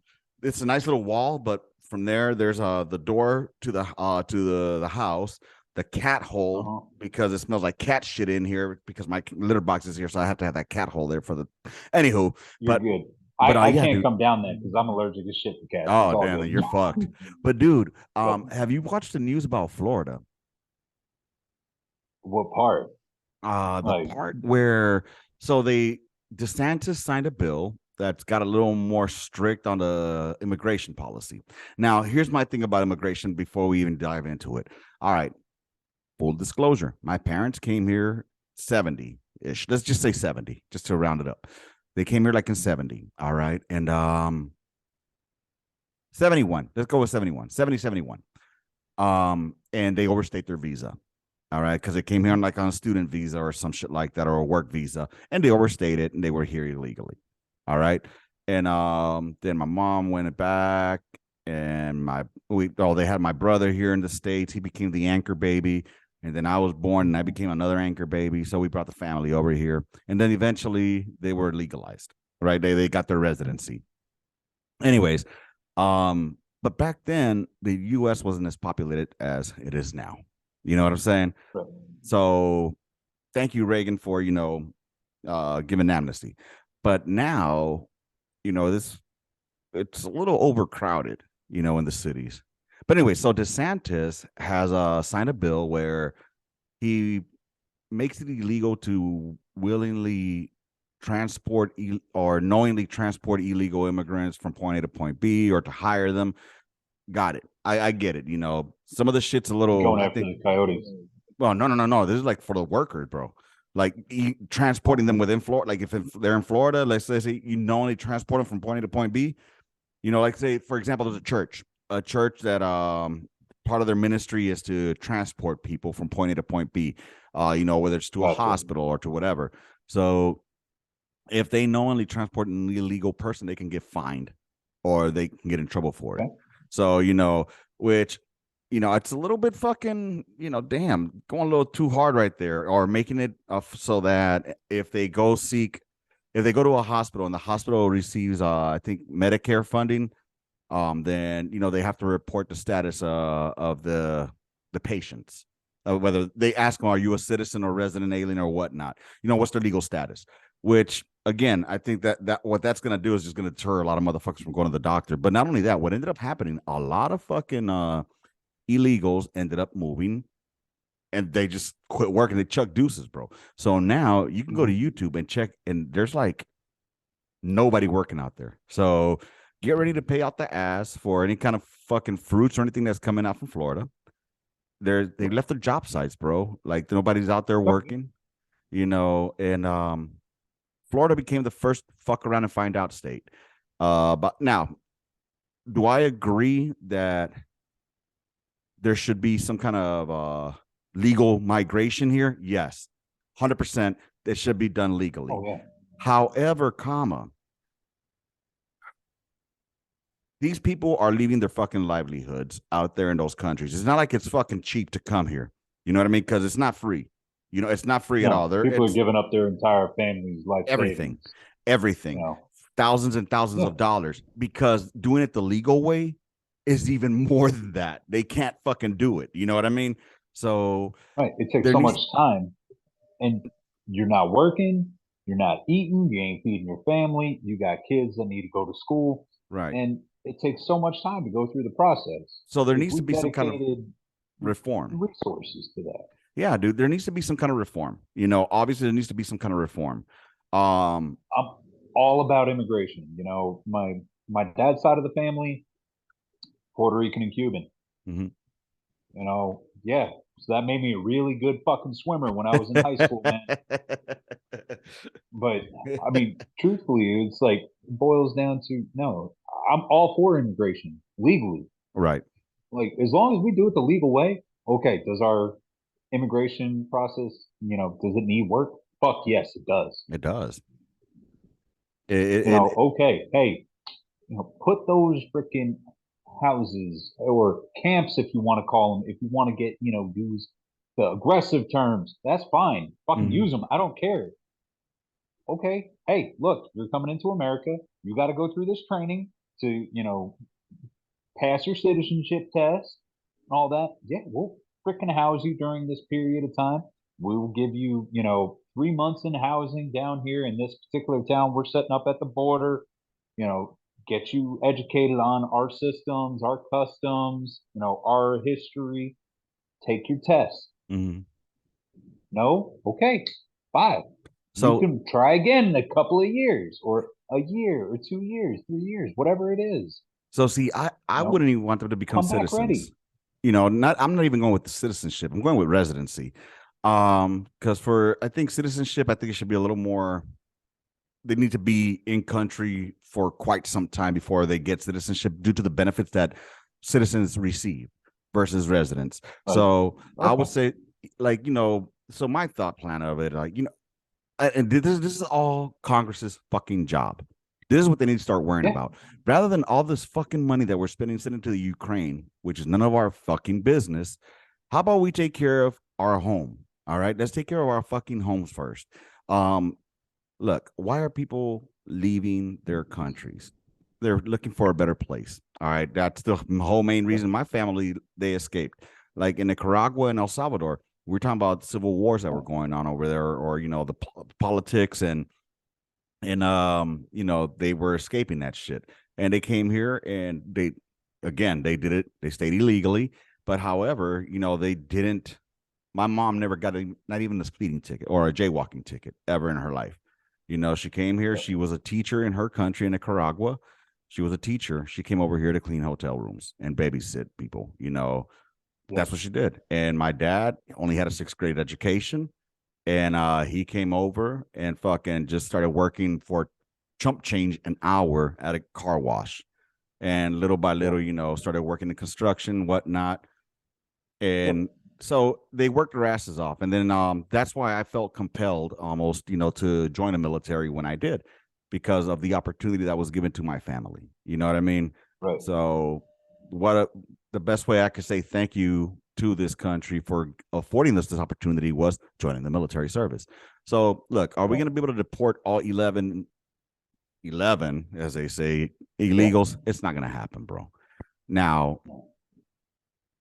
It's a nice little wall, but from there's the door to the house. The cat hole, because it smells like cat shit in here because my litter box is here, so I have to have that cat hole there for the. Anywho, you're good. I can't come down there because I'm allergic to shit to cats. Oh damn, you're fucked. But dude, have you watched the news about Florida? What part? The part where DeSantis signed a bill that's got a little more strict on the immigration policy. Now, here's my thing about immigration before we even dive into it. All right. Full disclosure, my parents came here 70-ish. Let's just say 70, just to round it up. They came here like in 70. All right. And 71. Let's go with 71. 71. And they overstayed their visa. All right. Because they came here on a student visa or some shit like that, or a work visa. And they overstayed it and they were here illegally. All right. And then my mom went back, and they had my brother here in the States. He became the anchor baby. And then I was born and I became another anchor baby. So we brought the family over here. And then eventually they were legalized, right? They got their residency. Anyways, but back then the US wasn't as populated as it is now. You know what I'm saying? Right. So thank you, Reagan, for, giving amnesty. But now, it's a little overcrowded, in the cities. But anyway, so DeSantis has signed a bill where he makes it illegal to willingly transport or knowingly transport illegal immigrants from point A to point B, or to hire them. Got it. I get it. You know, some of the shit's a little going after the coyotes. Well, no. This is like for the workers, bro. Like transporting them within Florida. Like if they're in Florida, let's say you knowingly transport them from point A to point B. You know, like say for example, there's a church that part of their ministry is to transport people from point A to point B. You know, whether it's to a hospital or to whatever. So if they knowingly transport an illegal person, they can get fined or they can get in trouble for it. So, you know, which, you know, it's a little bit fucking, you know, damn, going a little too hard right there, or making it so that if they go to a hospital and the hospital receives, I think, Medicare funding, then, you know, they have to report the status of the patients, whether they ask them, are you a citizen or resident alien or whatnot? You know, what's their legal status? Which, again, I think that what that's going to do is just going to deter a lot of motherfuckers from going to the doctor. But not only that, what ended up happening, a lot of fucking illegals ended up moving and they just quit working. They chuck deuces, bro. So now you can go to YouTube and check, and there's like nobody working out there. So get ready to pay out the ass for any kind of fucking fruits or anything that's coming out from Florida. They left their job sites, bro. Like nobody's out there working, you know, and Florida became the first fuck around and find out state. But now, do I agree that there should be some kind of legal migration here? Yes, 100%. It should be done legally. Oh, yeah. However, these people are leaving their fucking livelihoods out there in those countries. It's not like it's fucking cheap to come here. You know what I mean? Because it's not free. You know, it's not free at all. People are giving up their entire family's life everything, savings, everything, you know? Thousands and thousands of dollars, because doing it the legal way is even more than that. They can't fucking do it. You know what I mean? So it takes so much time, and you're not working, you're not eating, you ain't feeding your family, you got kids that need to go to school, right? And it takes so much time to go through the process. So there needs to be some kind of reform, resources to that. Yeah, dude, there needs to be some kind of reform. You know, obviously there needs to be some kind of reform. I'm all about immigration. You know, my dad's side of the family, Puerto Rican and Cuban. Mm-hmm. You know, yeah. So that made me a really good fucking swimmer when I was in high school, man. But I mean, truthfully, it's like it boils down to no. I'm all for immigration legally. Right. Like as long as we do it the legal way. Okay. Does our immigration process, you know, does it need work? Fuck yes, it does. It does. Okay. Hey, you know, put those freaking houses or camps, if you want to call them, if you want to get, you know, use the aggressive terms, that's fine. Fucking use them. I don't care. Okay. Hey, look, you're coming into America. You got to go through this training to, you know, pass your citizenship test and all that. Yeah, we'll freaking house you during this period of time. We will give you, you know, 3 months in housing down here in this particular town we're setting up at the border. You know, get you educated on our systems, our customs, you know, our history. Take your test. Mm-hmm. No? Okay. 5. So you can try again in a couple of years, or a year, or 2 years, 3 years, whatever it is. So see, I wouldn't even want them to become citizens. You know, I'm not even going with the citizenship. I'm going with residency. Because I think citizenship, I think it should be a little more. They need to be in country for quite some time before they get citizenship, due to the benefits that citizens receive versus residents. Right. So I would say, like, you know, so my thought plan of it, like, you know, and this is all Congress's fucking job. This is what they need to start worrying about. Rather than all this fucking money that we're spending sending to the Ukraine, which is none of our fucking business, how about we take care of our home? All right, let's take care of our fucking homes first. Look, why are people leaving their countries? They're looking for a better place. All right, that's the whole main reason my family, they escaped. Like in Nicaragua and El Salvador, we're talking about civil wars that were going on over there, or you know, the politics and you know, they were escaping that shit, and they came here and again, they did it. They stayed illegally, but however, they didn't. My mom never got not even a speeding ticket or a jaywalking ticket ever in her life. She came here. She was a teacher in her country in Nicaragua. She was a teacher. She came over here to clean hotel rooms and babysit people. That's what she did. And my dad only had a 6th grade education, and he came over and fucking just started working for chump change an hour at a car wash. And little by little, started working in construction, whatnot. And so they worked their asses off. And then that's why I felt compelled almost, to join the military when I did, because of the opportunity that was given to my family. You know what I mean? Right. So the best way I could say thank you to this country for affording us this opportunity was joining the military service. So look, are we going to be able to deport all 11, as they say, illegals? It's not going to happen, bro. Now,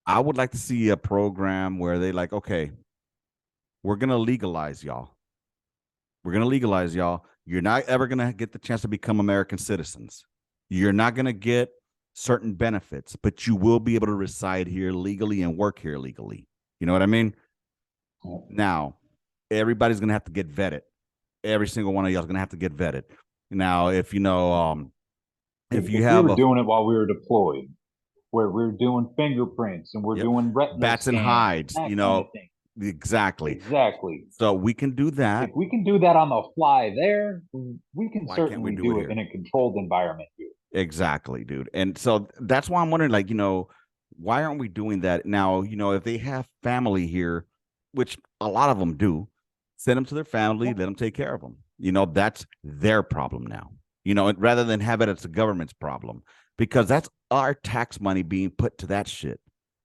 I would like to see a program where they like, okay, we're going to legalize y'all. We're going to legalize y'all. You're not ever going to get the chance to become American citizens. You're not going to get certain benefits, but you will be able to reside here legally and work here legally. You know what I mean? Now, everybody's going to have to get vetted. Every single one of y'all is going to have to get vetted. Now, if you know, if you have we were doing it while we were deployed, where we're doing fingerprints and we're doing retinal bats and hides, exactly. So we can do that. If we can do that on the fly there, we can certainly do it in a controlled environment here. Exactly, dude. And so that's why I'm wondering, like, why aren't we doing that now? If they have family here, which a lot of them do, send them to their family, let them take care of them. That's their problem now, rather than have it as the government's problem, because that's our tax money being put to that shit.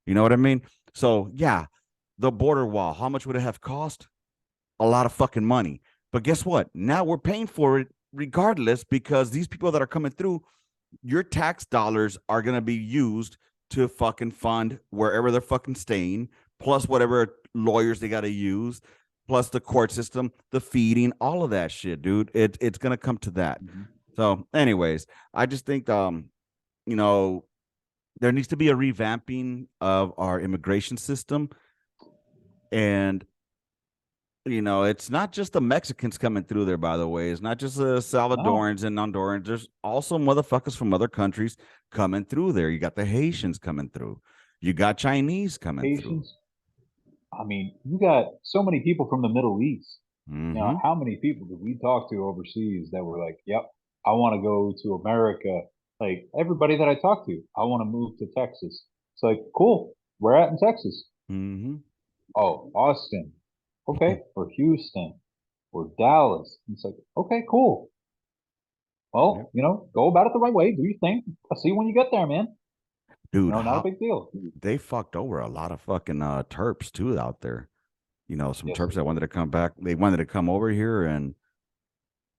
You know what I mean? So yeah, the border wall, how much would it have cost? A lot of fucking money. But guess what? Now we're paying for it regardless, because these people that are coming through, your tax dollars are going to be used to fucking fund wherever they're fucking staying, plus whatever lawyers they got to use, plus the court system, the feeding, all of that shit, dude. It's going to come to that. Mm-hmm. So anyways, I just think, there needs to be a revamping of our immigration system. And it's not just the Mexicans coming through there, by the way. It's not just the Salvadorans and Hondurans. There's also motherfuckers from other countries coming through there. You got the Haitians coming through. You got Chinese coming through. I mean, you got so many people from the Middle East. Mm-hmm. How many people did we talk to overseas that were like, yep, I want to go to America. Like, everybody that I talked to, I want to move to Texas. It's like, cool. Where at in Texas? Mm-hmm. Oh, Austin. Okay, or Houston, or Dallas. It's like, okay, cool. Well, go about it the right way. Do your thing. I'll see you when you get there, man. Dude, not a big deal. They fucked over a lot of fucking Terps too out there. Some Terps that wanted to come back. They wanted to come over here, and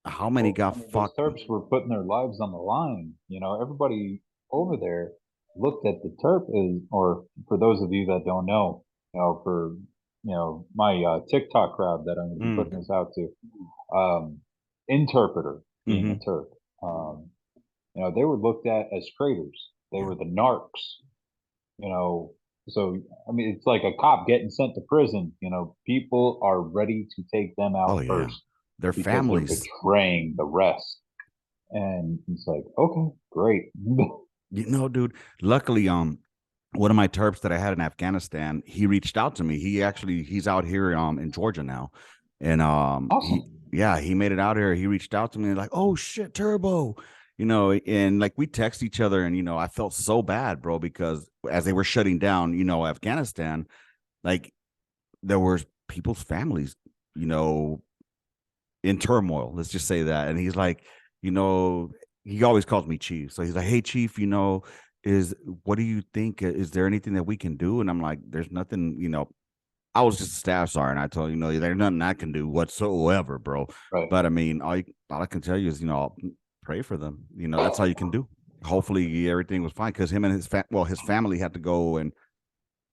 how many got fucked? Terps were putting their lives on the line. Everybody over there looked at the Terp as, or for those of you that don't know, for my TikTok crowd that I'm going to be putting this out to, interpreter being a Turk. They were looked at as traitors. They were the narcs. So I mean, it's like a cop getting sent to prison. People are ready to take them out first. Their families betraying the rest, and it's like, okay, great. Dude. Luckily, one of my Terps that I had in Afghanistan, he reached out to me. He's out here in Georgia now. And awesome. he made it out here. He reached out to me like, oh shit, Turbo. And like we text each other, and I felt so bad, bro, because as they were shutting down, Afghanistan, like there were people's families, in turmoil. Let's just say that. And he's like, he always calls me Chief. So he's like, hey, Chief, what do you think? Is there anything that we can do? And I'm like, there's nothing, I was just a staff sergeant. I told you, there's nothing I can do whatsoever, bro. Right. But I mean, all I can tell you is, I'll pray for them. That's all you can do. Hopefully everything was fine, because him and his family had to go and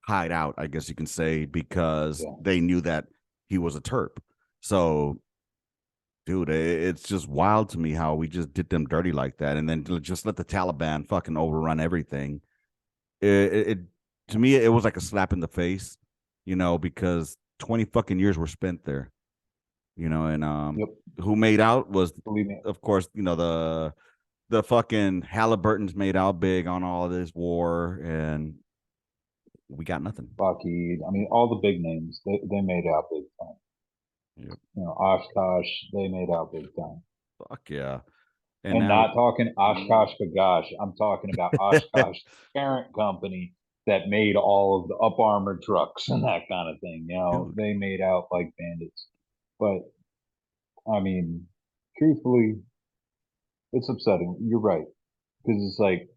hide out, I guess you can say, because they knew that he was a Terp. So, dude, it's just wild to me how we just did them dirty like that, and then just let the Taliban fucking overrun everything. it to me it was like a slap in the face, because 20 fucking years were spent there, and Yep. who made out was, Believe me. of course, the fucking Halliburton's made out big on all of this war, and we got nothing. Lockheed, I mean, all the big names, they made out big time. Yep. Oshkosh, they made out big time. Fuck yeah. And now, not talking Oshkosh B'gosh. I'm talking about Oshkosh parent company that made all of the up armored trucks and that kind of thing. dude, They made out like bandits. But I mean, truthfully, it's upsetting. You're right. Because it's like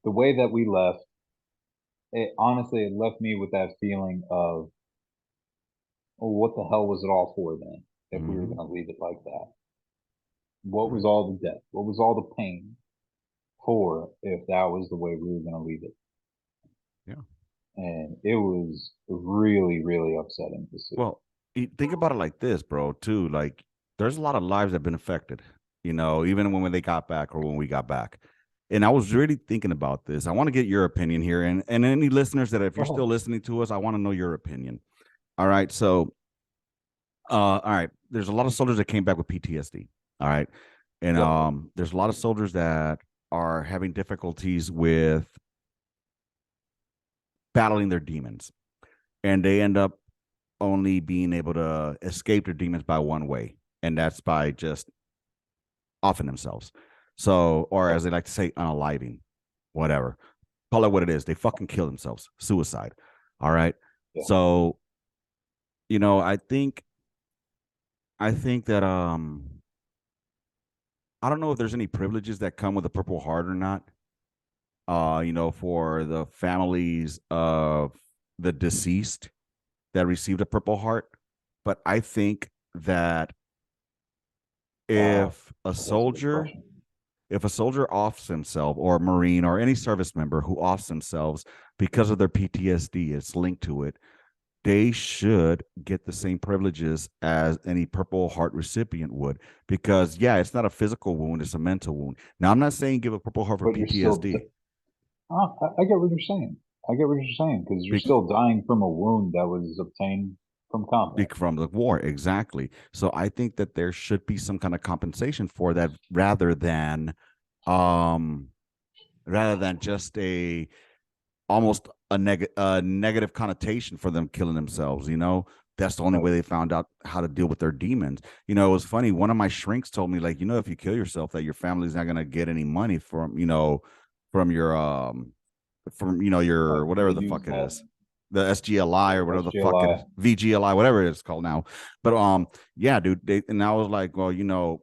the way that we left, honestly, it left me with that feeling of, oh, what the hell was it all for then? If we were going to leave it like that. What was all the death? What was all the pain for if that was the way we were going to leave it? Yeah. And it was really, really upsetting to see. Well, think about it like this, bro, too. Like, there's a lot of lives that have been affected, even when they got back or when we got back. And I was really thinking about this. I want to get your opinion here. And any listeners that, if you're still listening to us, I want to know your opinion. All right. So, all right. There's a lot of soldiers that came back with PTSD. All right. And there's a lot of soldiers that are having difficulties with battling their demons. And they end up only being able to escape their demons by one way, and that's by just offing themselves. So, or as they like to say, unaliving, whatever. Call it what it is. They fucking kill themselves. Suicide. All right. Yeah. So, I think that I don't know if there's any privileges that come with a Purple Heart or not. For the families of the deceased that received a Purple Heart, but I think that if a soldier offs himself, or a Marine or any service member who offs themselves because of their PTSD, it's linked to it, they should get the same privileges as any Purple Heart recipient would, because it's not a physical wound, it's a mental wound. Now, I'm not saying give a Purple Heart for PTSD. I get what you're saying. Because you're still dying from a wound that was obtained from combat. From the war, exactly. So I think that there should be some kind of compensation for that, rather than just almost a negative connotation for them killing themselves. That's the only way they found out how to deal with their demons. It was funny. One of my shrinks told me, like, if you kill yourself, that your family's not gonna get any money from your your whatever the fuck it is, the SGLI or whatever the fuck it is, VGLI, whatever it is called now. But dude, and I was like, well,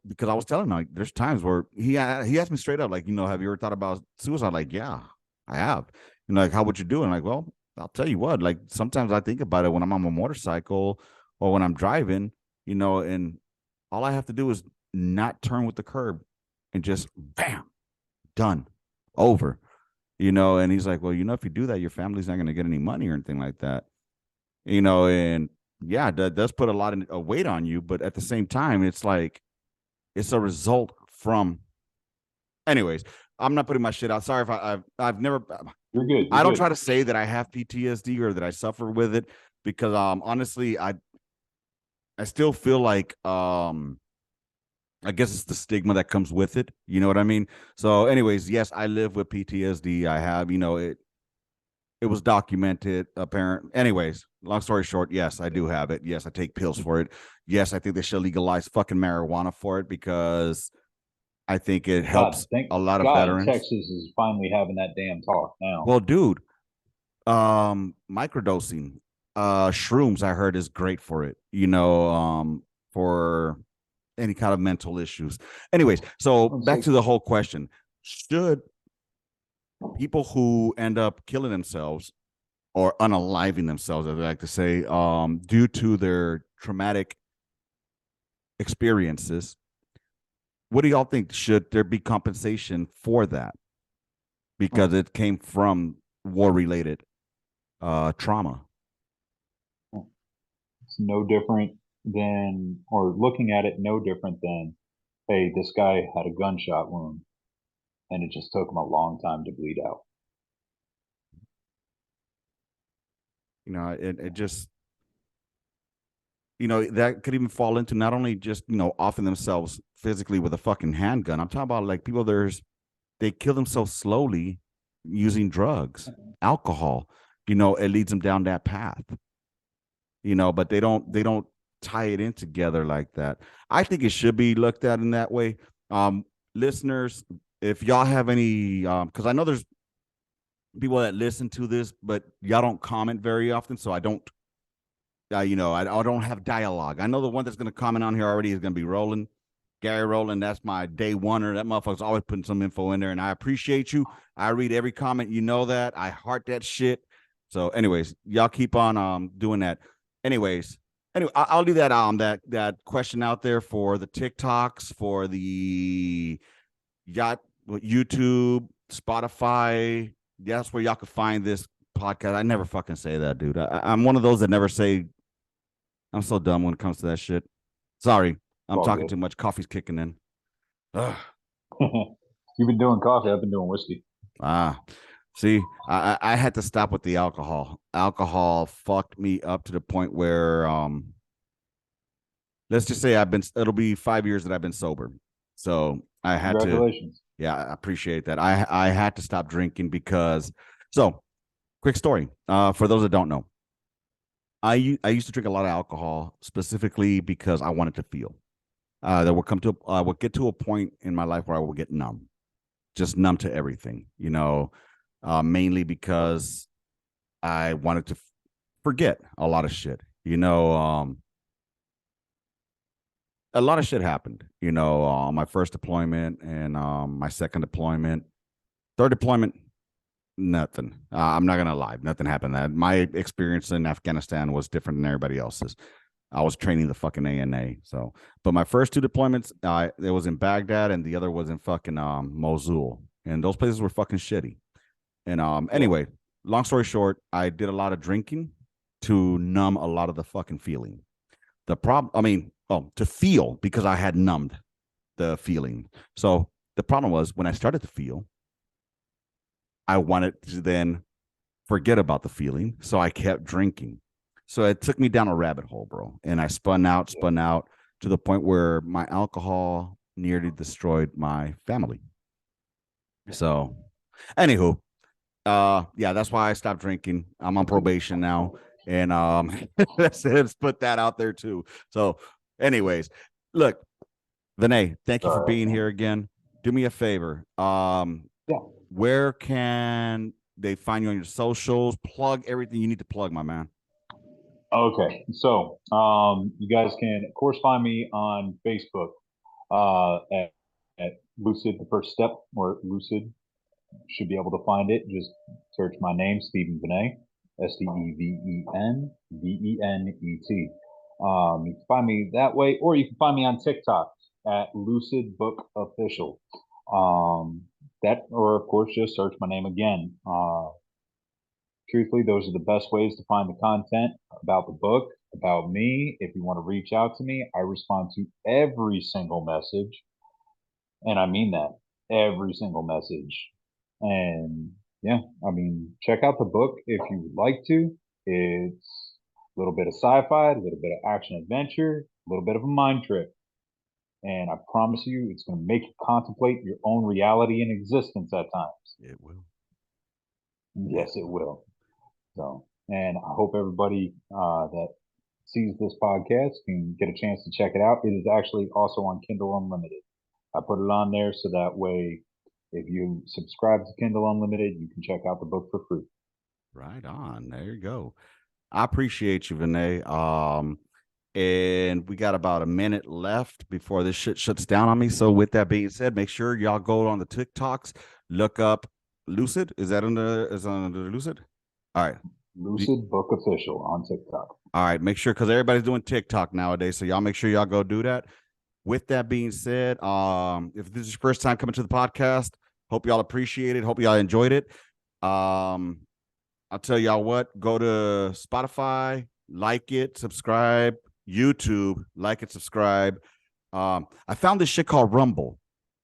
because I was telling him, like, there's times where he asked me straight up, like, have you ever thought about suicide? Like, yeah, I have. Like, how would you do it? I'm like, well, I'll tell you what, like, sometimes I think about it when I'm on a motorcycle or when I'm driving, and all I have to do is not turn with the curb and just bam, done, over. And he's like, well, if you do that, your family's not going to get any money or anything like that, and that does put a lot of weight on you. But at the same time, it's like, it's a result from, anyways, I'm not putting my shit out. Sorry if I've never, you're good. I don't try to say that I have PTSD or that I suffer with it, because honestly, I still feel like, I guess it's the stigma that comes with it. You know what I mean? So anyways, yes, I live with PTSD. I have, it was documented, apparent. Anyways, long story short, yes, I do have it. Yes, I take pills for it. Yes, I think they should legalize fucking marijuana for it, because I think it helps a lot of veterans. Texas is finally having that damn talk now. Well, dude, microdosing, shrooms, I heard, is great for it, for any kind of mental issues. Anyways, so back to the whole question. Should people who end up killing themselves or unaliving themselves, as I like to say, due to their traumatic experiences, what do y'all think? Should there be compensation for that? Because it came from war-related trauma. It's no different than, or looking at it, no different than, hey, this guy had a gunshot wound and it just took him a long time to bleed out. You know, it just, you know, that could even fall into not only just, you know, offing themselves physically with a fucking handgun. I'm talking about like people they kill themselves slowly using drugs, alcohol. You know, it leads them down that path. You know, but they don't tie it in together like that. I think it should be looked at in that way. Listeners, if y'all have any, because I know there's people that listen to this, but y'all don't comment very often, so I don't, you know, I don't have dialogue. I know the one that's going to comment on here already is going to be Roland, Gary Roland. That's my day oneer. That motherfucker's always putting some info in there, and I appreciate you. I read every comment. You know that. I heart that shit. So, anyways, y'all keep on doing that. Anyways, I'll do that that question out there for the TikToks, for the YouTube, Spotify. That's where y'all can find this podcast. I never fucking say that, dude. I'm one of those that never say. I'm so dumb when it comes to that shit. Sorry, I'm talking too much. Coffee's kicking in. You've been doing coffee. I've been doing whiskey. See, I had to stop with the alcohol. Alcohol fucked me up to the point where, let's just say it'll be 5 years that I've been sober. So I had Congratulations. Yeah, I appreciate that. I had to stop drinking because, so quick story. For those that don't know, I used to drink a lot of alcohol specifically because I wanted to feel. That would get to a point in my life where I would get numb, just numb to everything, you know, mainly because I wanted to forget a lot of shit, you know. A lot of shit happened, you know, my first deployment and my second deployment, third deployment, nothing. I'm not gonna lie, nothing happened. That my experience in Afghanistan was different than everybody else's. I was training the fucking ANA. So, but my first two deployments, it was in Baghdad and the other was in fucking Mosul, and those places were fucking shitty. And anyway, long story short, I did a lot of drinking to numb a lot of the fucking feeling. The problem, I mean, to feel, because I had numbed the feeling. So the problem was when I started to feel, I wanted to then forget about the feeling. So I kept drinking. So it took me down a rabbit hole, bro. And I spun out to the point where my alcohol nearly destroyed my family. So, anywho, yeah, that's why I stopped drinking. I'm on probation now. And let's put that out there too. So, anyways, look, Venet, thank you for being here again. Do me a favor. Where can they find you on your socials? Plug everything you need to plug, my man. Okay, so you guys can of course find me on Facebook at Lucid the First Step, or Lucid should be able to find it. Just search my name, Steven Venet, StevenVenet. You can find me that way, or you can find me on TikTok at Lucid Book Official. That, or of course, just search my name again. Truthfully, those are the best ways to find the content about the book, about me. If you want to reach out to me, I respond to every single message. And I mean that, every single message. And yeah, I mean, check out the book if you would like to. It's a little bit of sci-fi, a little bit of action adventure, a little bit of a mind trip. And I promise you, it's going to make you contemplate your own reality and existence at times. It will. Yes, it will. So, and I hope everybody that sees this podcast can get a chance to check it out. It is actually also on Kindle Unlimited. I put it on there so that way, if you subscribe to Kindle Unlimited, you can check out the book for free. Right on. There you go. I appreciate you, Venet. And we got about a minute left before this shit shuts down on me. So with that being said, make sure y'all go on the TikToks, look up Lucid. Is that under Lucid? All right. Lucid Book Official on TikTok. All right. Make sure, because everybody's doing TikTok nowadays. So y'all make sure y'all go do that. With that being said, if this is your first time coming to the podcast, hope y'all appreciate it. Hope y'all enjoyed it. I'll tell y'all what, go to Spotify, like it, subscribe, YouTube, like it, subscribe. I found this shit called Rumble,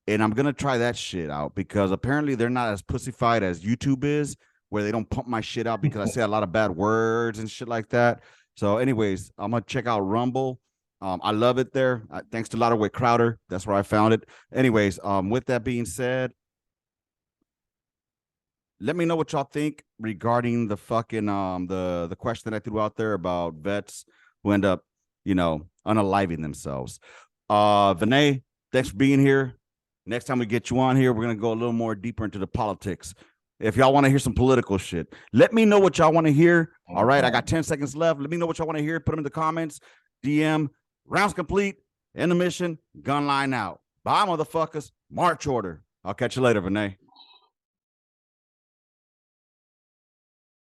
and I'm going to try that shit out because apparently they're not as pussyfied as YouTube is where they don't pump my shit out because I say a lot of bad words and shit like that. So anyways, I'm going to check out Rumble. I love it there. Thanks to Louderweight Crowder. That's where I found it. Anyways, with that being said, let me know what y'all think regarding the fucking the question that I threw out there about vets who end up, you know, unaliving themselves. Venet, thanks for being here. Next time we get you on here, we're gonna go a little more deeper into the politics. If y'all want to hear some political shit, let me know what y'all want to hear. All right, I got 10 seconds left. Let me know what y'all want to hear. Put them in the comments. DM. Rounds complete. End the mission. Gunline out. Bye, motherfuckers. March order. I'll catch you later, Venet.